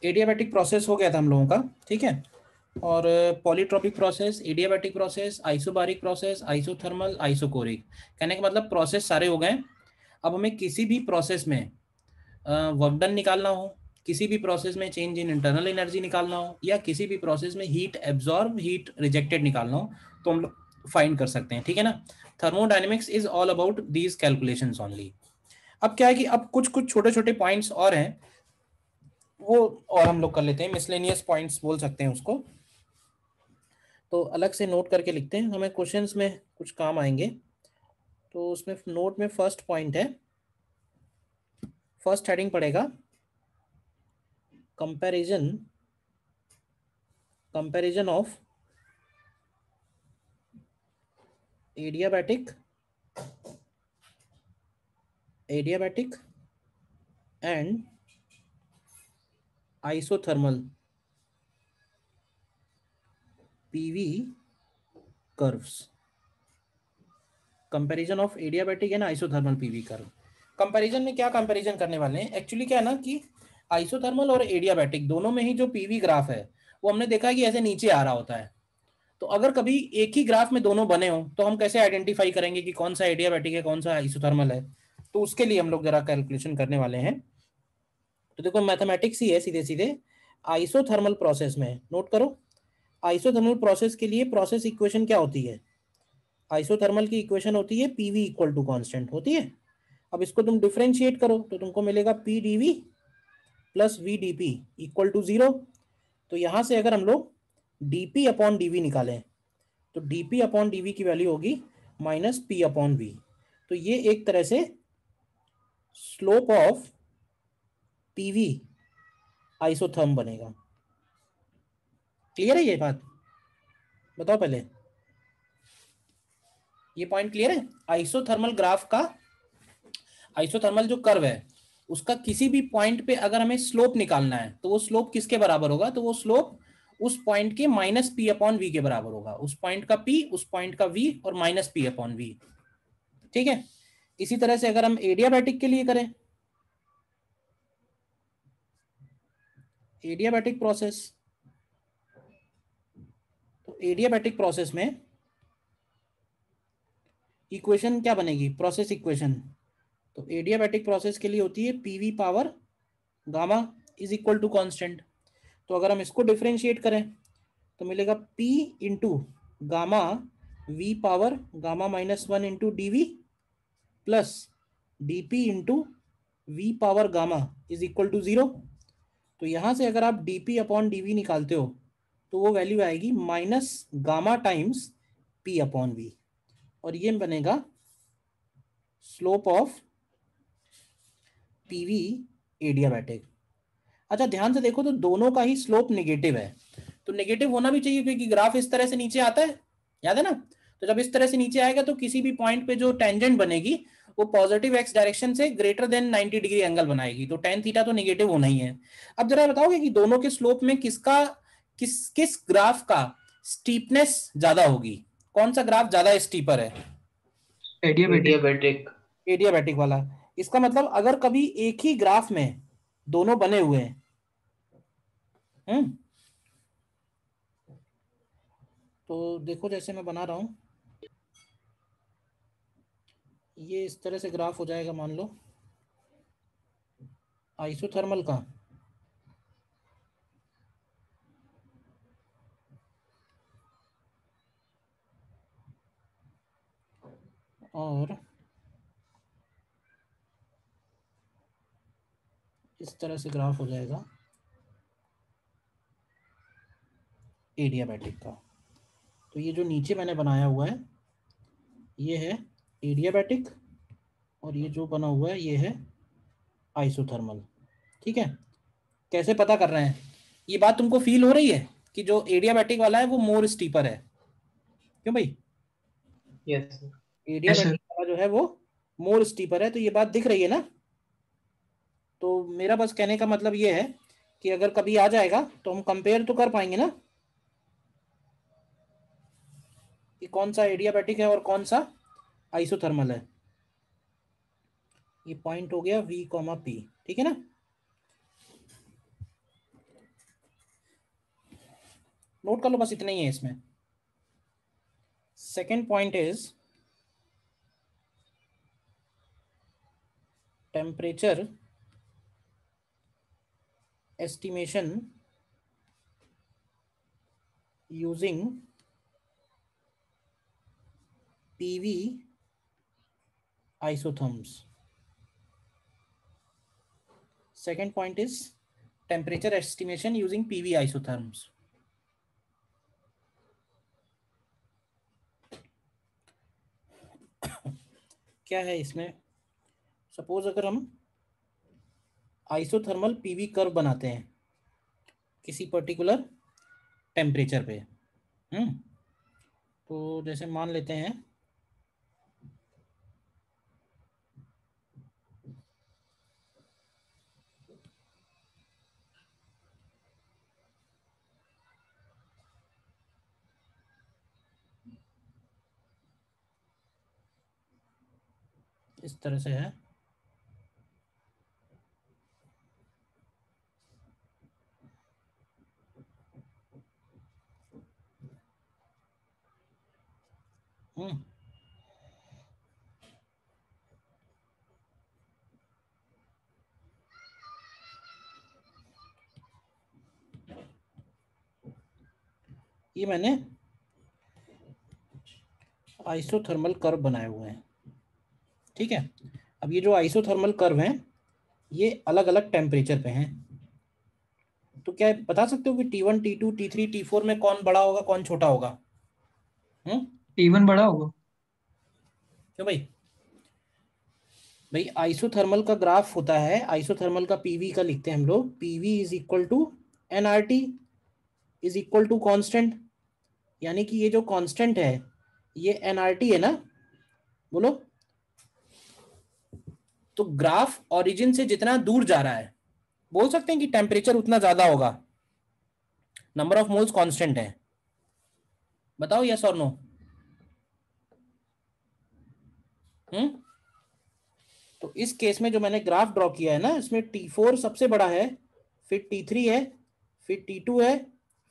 Adiabatic process हो गया था हम लोगों का, ठीक है। और polytropic process, adiabatic process, isobaric process, isothermal, isochoric, कहने का मतलब प्रोसेस सारे हो गए। अब हमें किसी भी प्रोसेस में वर्क डन निकालना हो, किसी भी प्रोसेस में चेंज इन इंटरनल एनर्जी निकालना हो, या किसी भी प्रोसेस में हीट एब्जॉर्ब हीट रिजेक्टेड निकालना हो, तो हम लोग फाइंड कर सकते हैं, ठीक है ना। Thermodynamics is all about these calculations only. अब क्या है कि अब कुछ कुछ छोटे छोटे पॉइंट्स और हैं, वो और हम लोग कर लेते हैं, मिसलेनियस पॉइंट्स बोल सकते हैं उसको, तो अलग से नोट करके लिखते हैं, हमें क्वेश्चंस में कुछ काम आएंगे। तो उसमें नोट में फर्स्ट पॉइंट है, फर्स्ट हेडिंग पड़ेगा comparison, comparison of adiabatic, adiabatic and isothermal PV curves. Comparison of adiabatic and isothermal PV curve. Comparison में क्या कंपैरिजन करने वाले हैं, एक्चुअली क्या है ना कि आइसोथर्मल और एडियाबैटिक दोनों में ही जो पीवी ग्राफ है वो हमने देखा है कि ऐसे नीचे आ रहा होता है। तो अगर कभी एक ही ग्राफ में दोनों बने हो तो हम कैसे आइडेंटिफाई करेंगे कि कौन सा एडियाबैटिक है कौन सा आइसोथर्मल है। तो उसके लिए हम लोग जरा कैलकुलेशन करने वाले हैं। तो देखो मैथमेटिक्स ही है सीधे सीधे। आइसोथर्मल प्रोसेस में नोट करो, आइसोथर्मल प्रोसेस के लिए प्रोसेस इक्वेशन क्या होती है, आइसोथर्मल की इक्वेशन होती है पीवी इक्वल टू कांस्टेंट होती है। अब इसको तुम डिफरेंशिएट करो तो तुमको मिलेगा P DV plus V D P equal to 0। तो यहां से अगर हम लोग dp अपॉन dv निकालें तो dp अपॉन dv की वैल्यू होगी माइनस p अपॉन v। तो ये एक तरह से स्लोप ऑफ pv आइसोथर्म बनेगा। क्लियर है ये बात, बताओ पहले, ये पॉइंट क्लियर है। आइसोथर्मल ग्राफ का, आइसोथर्मल जो कर्व है उसका किसी भी पॉइंट पे अगर हमें स्लोप निकालना है तो वो स्लोप किसके बराबर होगा, तो वो स्लोप उस पॉइंट के माइनस पी अपॉन वी के बराबर होगा। उस पॉइंट का पी, उस पॉइंट का वी और माइनस पी अपॉन वी, ठीक है। इसी तरह से अगर हम एडियाबैटिक के लिए करें, एडियाबैटिक प्रोसेस, तो एडियाबैटिक प्रोसेस में इक्वेशन क्या बनेगी, प्रोसेस इक्वेशन। तो एडियाबैटिक प्रोसेस के लिए होती है PV power gamma is equal to constant. तो अगर हम इसको डिफरेंशिएट करें तो मिलेगा P into gamma V power gamma minus 1 into D V plus D P into V power gamma is equal to 0। तो यहां से अगर आप D P upon D V निकालते हो तो वो वैल्यू आएगी minus gamma times P upon V, और ये बनेगा स्लोप ऑफ पीवी एडियाबैटिक। अच्छा ध्यान से देखो तो दोनों का ही स्लोप नेगेटिव है, तो नेगेटिव होना भी चाहिए क्योंकि ग्राफ इस तरह से नीचे आता है, याद है ना। तो जब इस तरह से नीचे आएगा तो किसी भी पॉइंट पे जो टेंजेंट बनेगी वो पॉजिटिव एक्स डायरेक्शन से ग्रेटर देन 90 डिग्री एंगल बनाएगी, तो टेन थीटा तो नेगेटिव होना ही है। अब जरा बताओगे कि दोनों के स्लोप में किसका, किस किस ग्राफ का स्टीपनेस ज्यादा होगी, कौन सा ग्राफ ज्यादा स्टीपर है, एडियाबैटिक। एडियाबैटिक। एडियाबैटिक वाला। इसका मतलब अगर कभी एक ही ग्राफ में दोनों बने हुए हैं, तो देखो जैसे मैं बना रहा हूं, ये इस तरह से ग्राफ हो जाएगा मान लो आइसोथर्मल का, और इस तरह से ग्राफ हो जाएगा एडियाबैटिक का। तो ये जो नीचे मैंने बनाया हुआ है ये है एडियाबैटिक, और ये जो बना हुआ है ये है आइसोथर्मल, ठीक है। कैसे पता कर रहे हैं, ये बात तुमको फील हो रही है कि जो एडियाबैटिक वाला है वो मोर स्टीपर है, क्यों भाई, यस। Yes sir. एडियाबैटिक वाला जो है वो मोर स्टीपर है, तो ये बात दिख रही है ना। तो मेरा बस कहने का मतलब ये है कि अगर कभी आ जाएगा तो हम कंपेयर तो कर पाएंगे ना कि कौन सा एडियाबैटिक है और कौन सा आइसोथर्मल है। ये पॉइंट हो गया V, P, ठीक है ना। नोट कर लो, बस इतना ही है इसमें। Second point is temperature estimation using PV isotherms. Second point is temperature estimation using PV isotherms. क्या है इसमें? सपोज अगर हम आइसोथर्मल पीवी कर्व बनाते हैं किसी पर्टिकुलर टेम्परेचर पे, तो जैसे मान लेते हैं इस तरह से है, ये मैंने आइसोथर्मल कर्व बनाए हुए हैं, ठीक है। अब ये जो आइसोथर्मल कर्व हैं ये अलग अलग टेम्परेचर पे हैं, तो क्या बता सकते हो कि T1 T2 T3 T4 में कौन बड़ा होगा कौन छोटा होगा? T1 बड़ा होगा। क्यों भाई? भाई आइसोथर्मल का ग्राफ होता है, आइसोथर्मल का पीवी का लिखते हैं हम लोग, PV is equal to NRT is equal to constant, यानी कि ये जो कांस्टेंट है ये एनआरटी है ना, बोलो। तो ग्राफ ओरिजिन से जितना दूर जा रहा है बोल सकते हैं कि टेम्परेचर उतना ज्यादा होगा, नंबर ऑफ मोल्स कांस्टेंट है। बताओ यस और नो। तो इस केस में जो मैंने ग्राफ ड्रॉ किया है ना, इसमें T4 सबसे बड़ा है, फिर T3 है, फिर T2 है,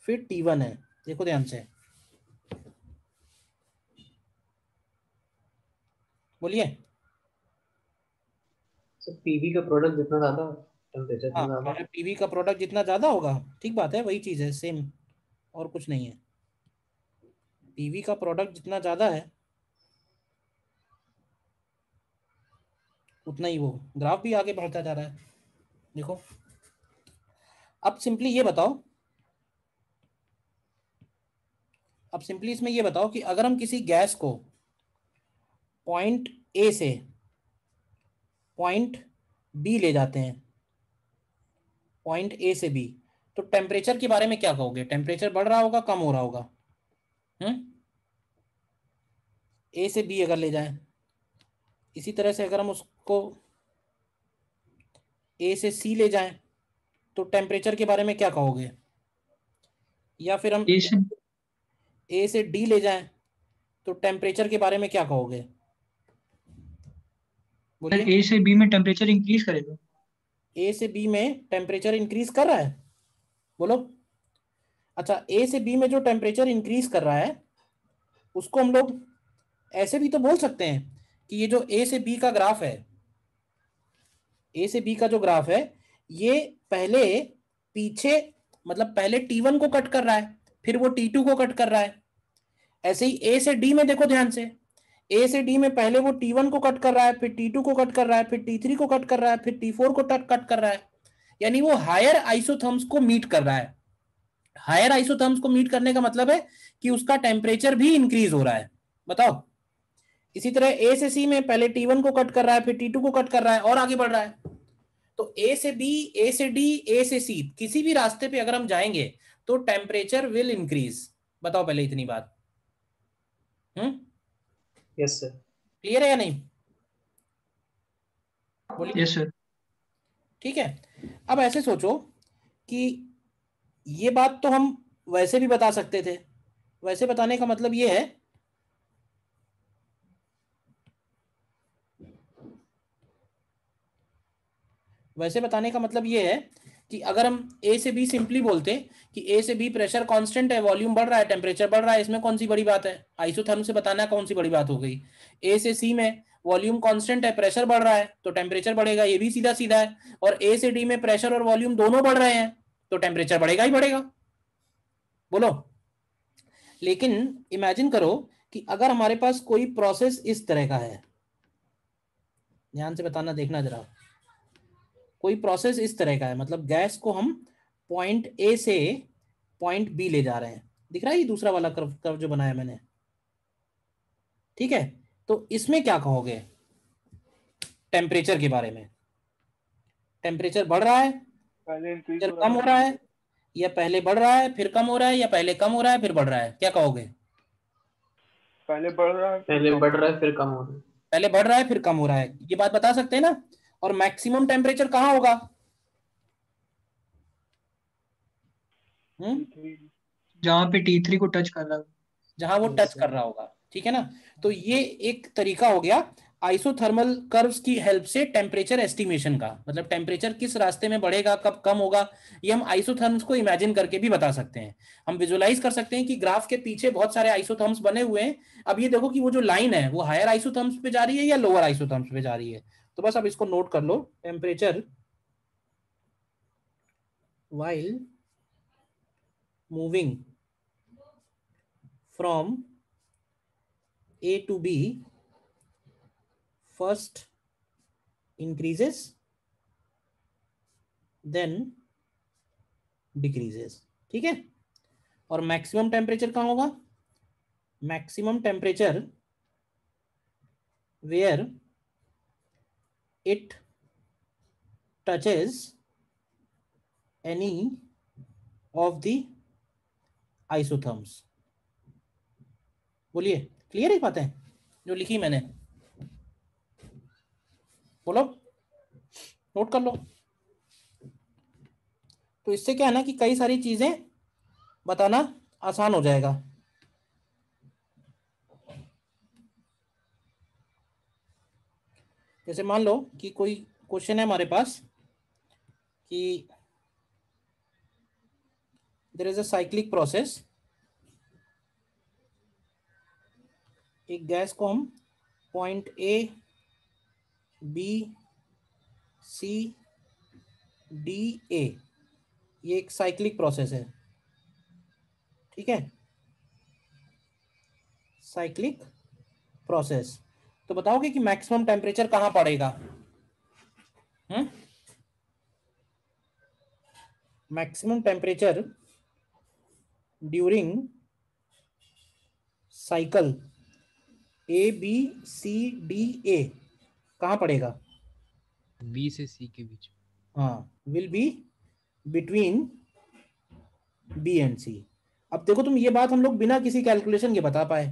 फिर T1 है। देखो ध्यान से, बोलिए। सर पीवी का प्रोडक्ट जितना ज्यादा टेम्परेचर हाँ, उतना ज्यादा। पीवी का प्रोडक्ट जितना ज्यादा होगा, ठीक बात है, वही चीज है, सेम, और कुछ नहीं है। पीवी का प्रोडक्ट जितना ज्यादा है उतना ही वो ग्राफ भी आगे बढ़ता जा रहा है। देखो, अब सिंपली ये बताओ, अब सिंपली इसमें ये बताओ कि अगर हम किसी गैस को पॉइंट ए से पॉइंट बी ले जाते हैं, पॉइंट ए से बी, तो टेम्परेचर के बारे में क्या कहोगे? टेम्परेचर बढ़ रहा होगा कम हो रहा होगा? ए से बी अगर ले जाएं, इसी तरह से अगर हम उसको ए से सी ले जाएं तो टेम्परेचर के बारे में क्या कहोगे? या फिर हम ए से ए से डी ले जाएं तो टेम्परेचर के बारे में क्या कहोगे? सर बोलिए। ए से बी में टेम्परेचर इंक्रीज करेगा। ए से बी में टेम्परेचर इंक्रीज कर रहा है, बोलो। अच्छा, ए से बी में जो टेम्परेचर इंक्रीज कर रहा है उसको हम लोग ऐसे भी तो बोल सकते हैं कि ये जो ए से बी का ग्राफ है, ए से बी का जो ग्राफ है ये पहले पीछे, मतलब पहले T1 को कट कर रहा है फिर वो T2 को कट कर रहा है। ऐसे ही ए से डी में देखो ध्यान से, ए से डी में पहले वो T1 को कट कर रहा है, फिर T2 को कट कर रहा है, फिर T3 को कट कर रहा है, फिर T4 को कट कर रहा है, यानी वो हायर आइसोथर्म्स को मीट कर रहा है। हायर आइसोथर्म्स को मीट करने का मतलब है कि उसका टेम्परेचर भी इंक्रीज हो रहा है। बताओ। इसी तरह ए से सी में पहले T1 को कट कर रहा है, फिर T2 को कट कर रहा है और आगे बढ़ रहा है। तो ए से बी, ए से डी, ए से सी, किसी भी रास्ते पे अगर हम जाएंगे तो टेम्परेचर विल इंक्रीज। बताओ पहले इतनी बात। Yes sir. क्लियर है या नहीं? बोलिए। Yes sir. ठीक है। अब ऐसे सोचो कि ये बात तो हम वैसे भी बता सकते थे, वैसे बताने का मतलब ये है, वैसे बताने का मतलब ये है कि अगर हम ए से बी सिंपली बोलते कि ए से बी प्रेशर कांस्टेंट है, वॉल्यूम बढ़ रहा है, टेम्परेचर बढ़ रहा है, इसमें कौन सी बड़ी बात है? आइसोथर्म से बताना कौन सी बड़ी बात हो गई? ए से सी में वॉल्यूम कांस्टेंट है, प्रेशर बढ़ रहा है तो टेम्परेचर बढ़ेगा, ये भी सीधा सीधा है। और ए से डी में प्रेशर और वॉल्यूम दोनों बढ़ रहे हैं तो टेम्परेचर बढ़ेगा ही बढ़ेगा। बोलो। लेकिन इमेजिन करो कि अगर हमारे पास कोई प्रोसेस इस तरह का है, ध्यान से बताना, देखना जरा, कोई प्रोसेस इस तरह का है, मतलब गैस को हम पॉइंट ए से पॉइंट बी ले जा रहे हैं, दिख रहा है ये दूसरा वाला कर्व जो बनाया मैंने, ठीक है? तो इसमें क्या कहोगे टेम्परेचर के बारे में? टेम्परेचर बढ़ रहा है, टेम्परेचर कम हो रहा है, या पहले बढ़ रहा है फिर कम हो रहा है, या पहले कम हो रहा है फिर बढ़ रहा है? क्या कहोगे? पहले बढ़ रहा है, पहले बढ़ रहा है फिर कम हो रहा है। पहले बढ़ रहा है फिर कम हो रहा है, ये बात बता सकते हैं ना? और मैक्सिमम टेम्परेचर कहाँ होगा? जहां पे T3 को टच कर रहा है, जहां वो टच कर रहा होगा, ठीक है ना? तो ये एक तरीका हो गया आइसोथर्मल कर्व्स की हेल्प से टेम्परेचर एस्टिमेशन का, मतलब टेम्परेचर किस रास्ते में बढ़ेगा, कब कम होगा, ये हम आइसोथर्म्स को इमेजिन करके भी बता सकते हैं। हम विजुलाइज कर सकते हैं कि ग्राफ के पीछे बहुत सारे आइसोथर्म्स बने हुए हैं। अब ये देखो कि वो जो लाइन है वो हायर आइसोथर्म्स पे जा रही है या लोअर आइसोथर्म्स पे जा रही है। तो बस अब इसको नोट कर लो, temperature while moving from A to B first increases then decreases, ठीक है? और मैक्सिमम टेम्परेचर कहाँ होगा? Maximum temperature where it touches any of the isotherms। बोलिए, क्लियर है बात है जो लिखी मैंने? बोलो, नोट कर लो। तो इससे क्या है ना कि कई सारी चीजें बताना आसान हो जाएगा। जैसे मान लो कि कोई क्वेश्चन है हमारे पास कि there is a cyclic process, एक गैस को हम point A B C D A, ये एक साइक्लिक प्रोसेस है, ठीक है? Cyclic process. तो बताओगे कि मैक्सिमम टेम्परेचर कहां पड़ेगा? Maximum temperature during cycle A B C D A कहां पड़ेगा? बी से सी के बीच। हाँ, will be between B and C. अब देखो तुम, ये बात हम लोग बिना किसी कैलकुलेशन के बता पाए,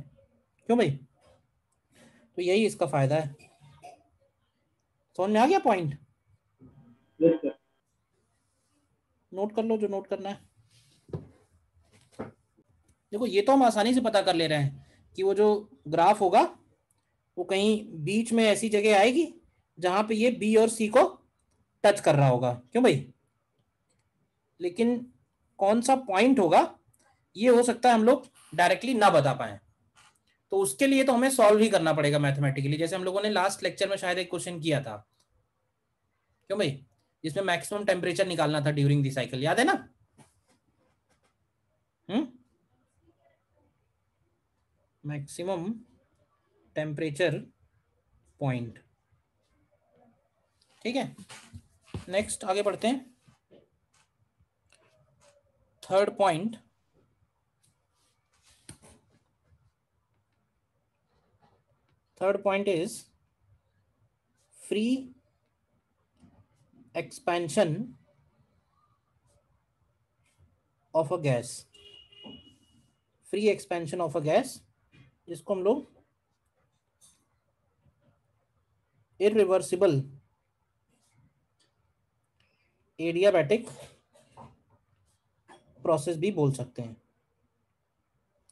क्यों भाई? तो यही इसका फायदा है। समझ में आ गया पॉइंट? नोट कर लो जो नोट करना है। देखो ये तो हम आसानी से पता कर ले रहे हैं कि वो जो ग्राफ होगा वो कहीं बीच में ऐसी जगह आएगी जहां पे ये बी और सी को टच कर रहा होगा, क्यों भाई? लेकिन कौन सा पॉइंट होगा ये हो सकता है हम लोग डायरेक्टली ना बता पाए, तो उसके लिए तो हमें सॉल्व ही करना पड़ेगा मैथमेटिकली, जैसे हम लोगों ने लास्ट लेक्चर में शायद एक क्वेश्चन किया था, क्यों भाई? जिसमें मैक्सिमम टेम्परेचर निकालना था ड्यूरिंग द साइकिल, याद है ना? मैक्सिमम टेम्परेचर पॉइंट, ठीक है? नेक्स्ट आगे बढ़ते हैं। Third point, is free expansion of a gas. Free expansion of a gas, जिसको हम लोग इरिवर्सिबल एडियाबैटिक प्रोसेस भी बोल सकते हैं,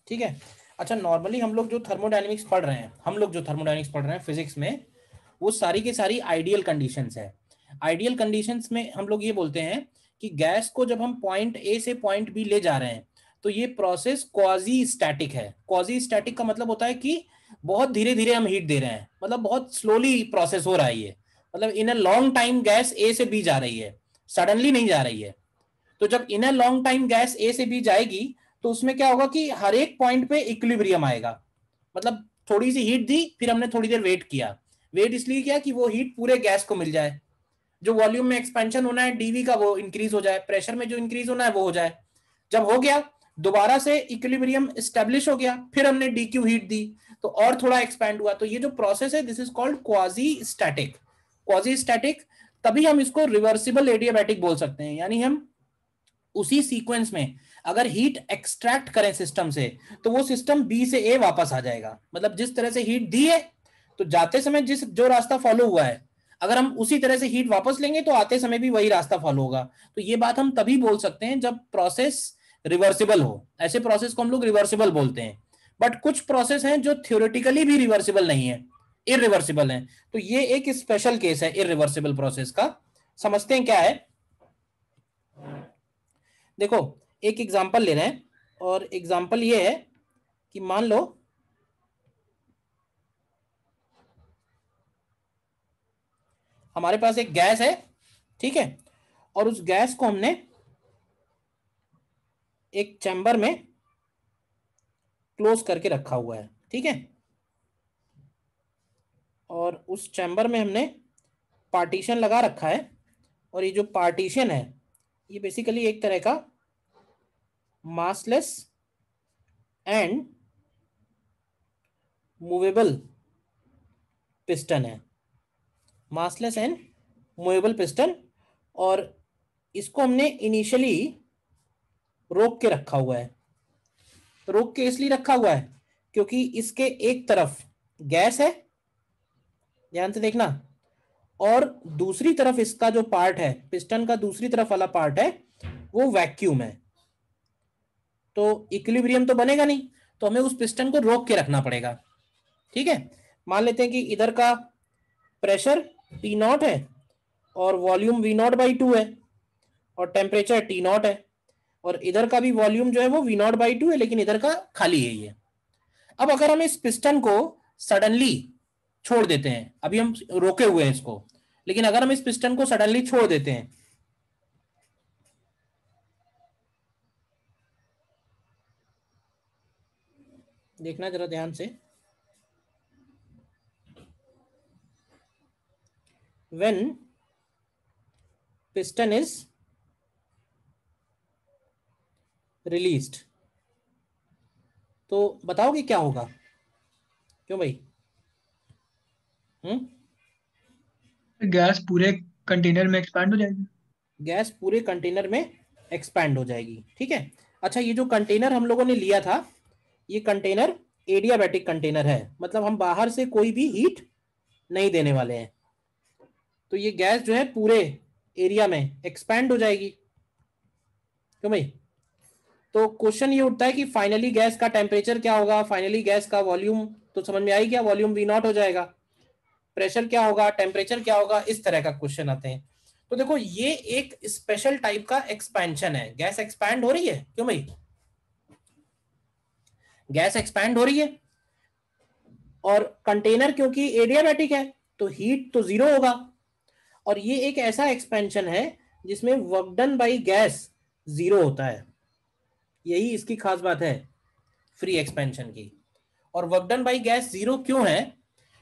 ठीक है? अच्छा, नॉर्मली हम लोग जो थर्मोडायनेमिक्स पढ़ रहे हैं फिजिक्स में, वो सारी की सारी आइडियल कंडीशंस है। आइडियल कंडीशंस में हम लोग ये बोलते हैं कि गैस को जब हम पॉइंट ए से पॉइंट बी ले जा रहे हैं तो ये प्रोसेस क्वाजी स्टैटिक है। क्वाजी स्टैटिक का मतलब होता है कि बहुत धीरे धीरे हम हीट दे रहे हैं, मतलब बहुत स्लोली प्रोसेस हो रहा है ये, मतलब इन अ लॉन्ग टाइम गैस ए से बी जा रही है, सडनली नहीं जा रही है। तो जब इन अ लॉन्ग टाइम गैस ए से बी जाएगी तो उसमें क्या होगा कि हर एक पॉइंट पे इक्विलिब्रियम आएगा, मतलब थोड़ी सी हीट दी, फिर हमने थोड़ी देर वेट किया। वेट इसलिए किया कि वो हीट पूरे गैस को मिल जाए, जो वॉल्यूम में एक्सपेंशन होना है डीवी का वो इंक्रीज हो जाए, प्रेशर में जो इंक्रीज होना है वो हो जाए। जब हो गया दोबारा से इक्विलिब्रियम एस्टेब्लिश हो गया, फिर हमने डीक्यू हीट दी तो और थोड़ा एक्सपैंड हुआ। तो ये जो प्रोसेस है this is called quasi static. Quasi static, तभी हम इसको रिवर्सिबल एडियाबैटिक बोल सकते हैं, यानी हम उसी सीक्वेंस में अगर हीट एक्सट्रैक्ट करें सिस्टम से तो वो सिस्टम बी से ए वापस आ जाएगा। मतलब जिस तरह से हीट दी है तो जाते समय जो रास्ता फॉलो हुआ है, अगर हम उसी तरह से हीट वापस लेंगे तो आते समय भी वही रास्ता फॉलो होगा। तो ये बात हम तभी बोल सकते हैं जब प्रोसेस रिवर्सिबल हो। ऐसे प्रोसेस को हम लोग रिवर्सिबल बोलते हैं। बट कुछ प्रोसेस हैं जो थ्योरेटिकली भी रिवर्सिबल नहीं है, इरिवर्सिबल है। तो ये एक स्पेशल केस है इरिवर्सिबल प्रोसेस का। समझते हैं क्या है। देखो एक एग्जांपल ले रहे हैं, और एग्जांपल ये है कि मान लो हमारे पास एक गैस है, ठीक है, और उस गैस को हमने एक चैम्बर में क्लोज करके रखा हुआ है, ठीक है, और उस चैम्बर में हमने पार्टीशन लगा रखा है। और ये जो पार्टीशन है ये बेसिकली एक तरह का मासलेस एंड मूवेबल पिस्टन है, मासलेस एंड मूवेबल पिस्टन। और इसको हमने इनिशियली रोक के रखा हुआ है। रोक के इसलिए रखा हुआ है क्योंकि इसके एक तरफ गैस है, ध्यान से देखना, और दूसरी तरफ इसका जो पार्ट है, पिस्टन का दूसरी तरफ वाला पार्ट है, वो वैक्यूम है। तो इक्विलिब्रियम तो बनेगा नहीं, तो हमें उस पिस्टन को रोक के रखना पड़ेगा, ठीक है। मान लेते हैं कि इधर का प्रेशर P0 है और वॉल्यूम V0/2 है और टेम्परेचर T0 है, और इधर का भी वॉल्यूम जो है वो V0/2 है, लेकिन इधर का खाली है ये। अब अगर हम इस पिस्टन को सडनली छोड़ देते हैं, अभी हम रोके हुए हैं इसको, लेकिन अगर हम इस पिस्टन को सडनली छोड़ देते हैं, देखना जरा ध्यान से, when piston is released, तो बताओगे क्या होगा, क्यों भाई? गैस पूरे कंटेनर में एक्सपैंड हो जाएगी। गैस पूरे कंटेनर में एक्सपैंड हो जाएगी, ठीक है। अच्छा, ये जो कंटेनर हम लोगों ने लिया था, ये कंटेनर एडियाबैटिक कंटेनर है, मतलब हम बाहर से कोई भी हीट नहीं देने वाले हैं। तो ये गैस जो है पूरे एरिया में एक्सपैंड हो जाएगी, क्यों भाई? तो क्वेश्चन ये उठता है कि फाइनली गैस का टेम्परेचर क्या होगा, फाइनली गैस का वॉल्यूम तो समझ में आई क्या, वॉल्यूम V0 हो जाएगा, प्रेशर क्या होगा, टेम्परेचर क्या होगा, इस तरह का क्वेश्चन आते हैं। तो देखो ये एक स्पेशल टाइप का एक्सपेंशन है, गैस एक्सपैंड हो रही है, क्यों भाई? गैस एक्सपैंड हो रही है, और कंटेनर क्योंकि एडियाबैटिक है तो हीट तो जीरो होगा, और ये एक ऐसा एक्सपेंशन है जिसमें work done by gas zero होता है। यही इसकी खास बात है फ्री एक्सपेंशन की। और work done by gas zero क्यों है,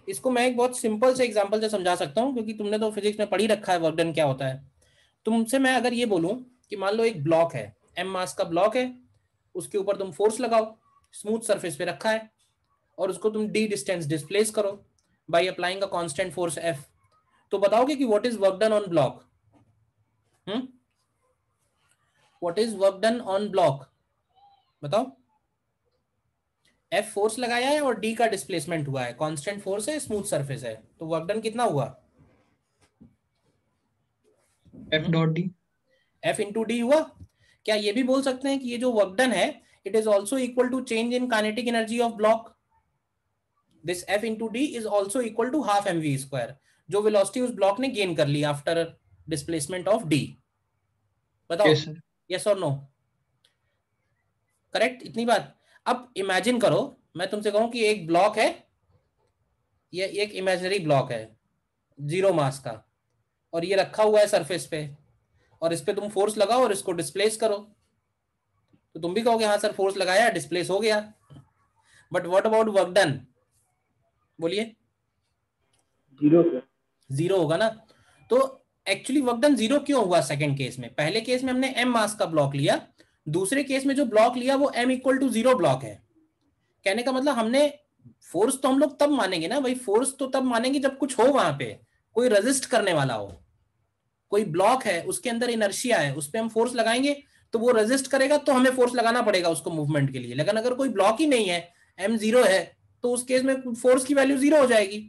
इसको मैं एक बहुत सिंपल से एग्जांपल से समझा सकता हूं, क्योंकि तुमने तो फिजिक्स में पढ़ ही रखा है वर्क डन क्या होता है। तुमसे मैं अगर ये बोलूं कि मान लो एक ब्लॉक है, m मास का ब्लॉक है, उसके ऊपर तुम फोर्स लगाओ, स्मूथ सरफेस पे रखा है, और उसको तुम d डिस्टेंस डिस्प्लेस करो by applying a constant force F, तो बताओगे कि what is work done on block? What is work done on block, बताओ। F फोर्स लगाया है और D का डिस्प्लेसमेंट हुआ है, कांस्टेंट फोर्स है, स्मूथ सरफेस है, तो वर्क डन कितना हुआ? F.D F इंटू डी हुआ। क्या ये भी बोल सकते हैं कि ये जो वर्क डन है it is also equal to change in kinetic energy of block? This F into D is also equal to half mv², जो वेलोसिटी उस ब्लॉक ने गेन कर ली आफ्टर डिस्प्लेसमेंट ऑफ D। बताओ, यस सर। यस और no? Correct, इतनी बात। अब इमेजिन करो, मैं तुमसे कहूं कि एक ब्लॉक है, ये एक इमेजिनरी ब्लॉक है 0 मास का, और ये रखा हुआ है सरफेस पे, और इस पे तुम फोर्स लगाओ और इसको डिस्प्लेस करो, तो तुम भी कहोगे हाँ सर फोर्स लगाया, डिस्प्लेस हो गया। But what about work done? बोलिए। 0 सर। 0 होगा ना। तो एक्चुअली वर्क डन 0 क्यों हुआ सेकंड केस में? पहले केस में हमने m मास का ब्लॉक लिया, दूसरे केस में जो ब्लॉक लिया वो m इक्वल टू 0 ब्लॉक है। कहने का मतलब हमने फोर्स तो हम लोग तब मानेंगे ना भाई, फोर्स तो तब मानेंगे जब कुछ हो वहां पे, कोई रेजिस्ट करने वाला हो, कोई ब्लॉक है उसके अंदर इनर्शिया है, उस पर हम फोर्स लगाएंगे तो वो रेजिस्ट करेगा, तो हमें फोर्स लगाना पड़ेगा उसको मूवमेंट के लिए। लेकिन अगर कोई ब्लॉक ही नहीं है, m 0 है, तो उस केस में फोर्स की वैल्यू 0 हो जाएगी।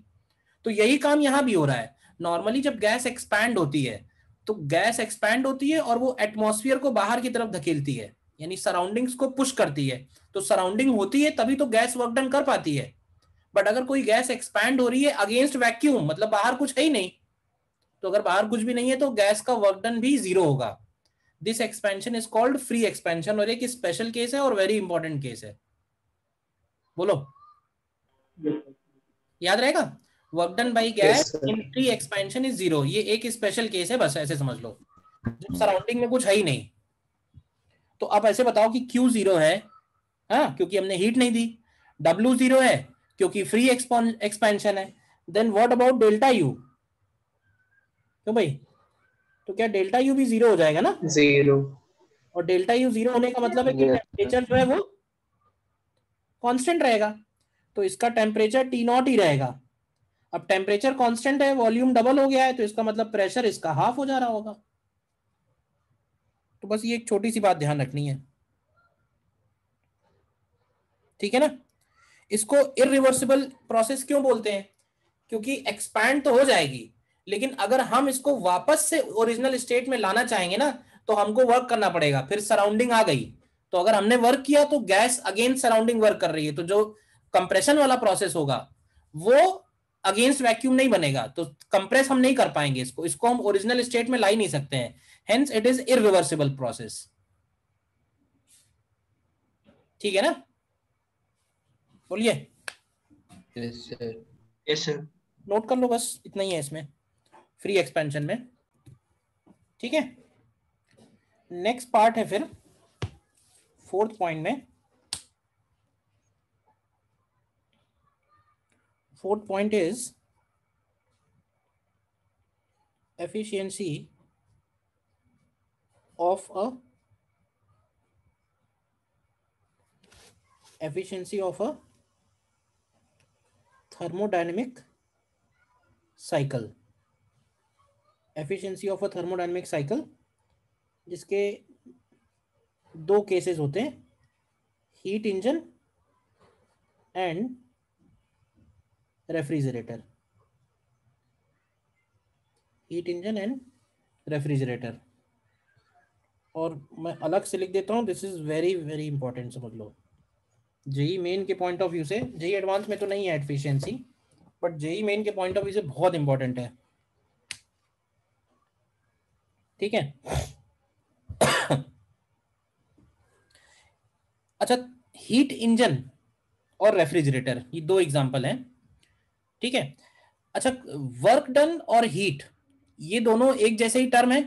तो यही काम यहां भी हो रहा है। नॉर्मली जब गैस एक्सपैंड होती है, तो गैस एक्सपैंड होती है और वो एटमॉस्फेयर को बाहर की तरफ धकेलती है, यानी सराउंडिंग्स को पुश करती है। तो सराउंडिंग होती है तभी तो गैस वर्क डन कर पाती है। बट अगर कोई गैस एक्सपैंड हो रही है अगेंस्ट वैक्यूम, मतलब बाहर कुछ है ही नहीं, तो अगर बाहर कुछ भी नहीं है तो गैस का वर्क डन भी 0 होगा। This expansion is called free expansion, और एक स्पेशल केस है और वेरी इंपॉर्टेंट केस है। बोलो, याद रहेगा? Work done by gas Yes, sir. In free expansion is 0, ये एक स्पेशल केस है, बस ऐसे समझ लो, जब सराउंडिंग में कुछ है ही नहीं। तो आप ऐसे बताओ कि Q 0 है, हाँ, क्योंकि हमने हीट नहीं दी। W 0 है क्योंकि फ्री एक्सपेंशन है। Then what about delta U? क्यों भाई? तो क्या डेल्टा U भी 0 हो जाएगा ना? 0. और डेल्टा U 0 होने का मतलब है कि Yes, टेम्परेचर जो है वो कांस्टेंट रहेगा, तो इसका टेम्परेचर T0 ही रहेगा। अब टेम्परेचर कांस्टेंट है, वॉल्यूम डबल हो गया है, तो इसका मतलब प्रेशर इसका हाफ हो जा रहा होगा। तो बस ये एक छोटी सी बात ध्यान रखनी है, ठीक है ना? इसको इरिवर्सिबल प्रोसेस क्यों बोलते हैं? क्योंकि एक्सपैंड तो हो जाएगी, लेकिन अगर हम इसको वापस से ओरिजिनल स्टेट में लाना चाहेंगे ना, तो हमको वर्क करना पड़ेगा। फिर सराउंडिंग आ गई, तो अगर हमने वर्क किया तो गैस अगेंस्ट सराउंडिंग वर्क कर रही है, तो जो कंप्रेशन वाला प्रोसेस होगा वो अगेंस्ट वैक्यूम नहीं बनेगा, तो कंप्रेस हम नहीं कर पाएंगे इसको हम ओरिजिनल स्टेट में ला ही नहीं सकते हैं। Hence it is irreversible process. ठीक है ना? बोलिए। Yes sir. Yes sir. Note कर लो, बस इतना ही है इसमें फ्री एक्सपेंशन में, ठीक है? नेक्स्ट पार्ट है फिर 4th पॉइंट में। 4th point is efficiency of a thermodynamic cycle। efficiency of a thermodynamic cycle जिसके 2 केसेस होते हैं, heat engine and refrigerator. Heat engine and refrigerator, और मैं अलग से लिख देता हूँ, this is very very important, समझ लो। जेई मेन के पॉइंट ऑफ व्यू से, जेई एडवांस में तो नहीं है एफिशिएंसी, बट जेई मेन के पॉइंट ऑफ व्यू से बहुत इंपॉर्टेंट है, ठीक है? अच्छा, हीट इंजन और रेफ्रिजरेटर, ये 2 एग्जांपल हैं, ठीक है? अच्छा, वर्क डन और हीट, ये दोनों एक जैसे ही टर्म है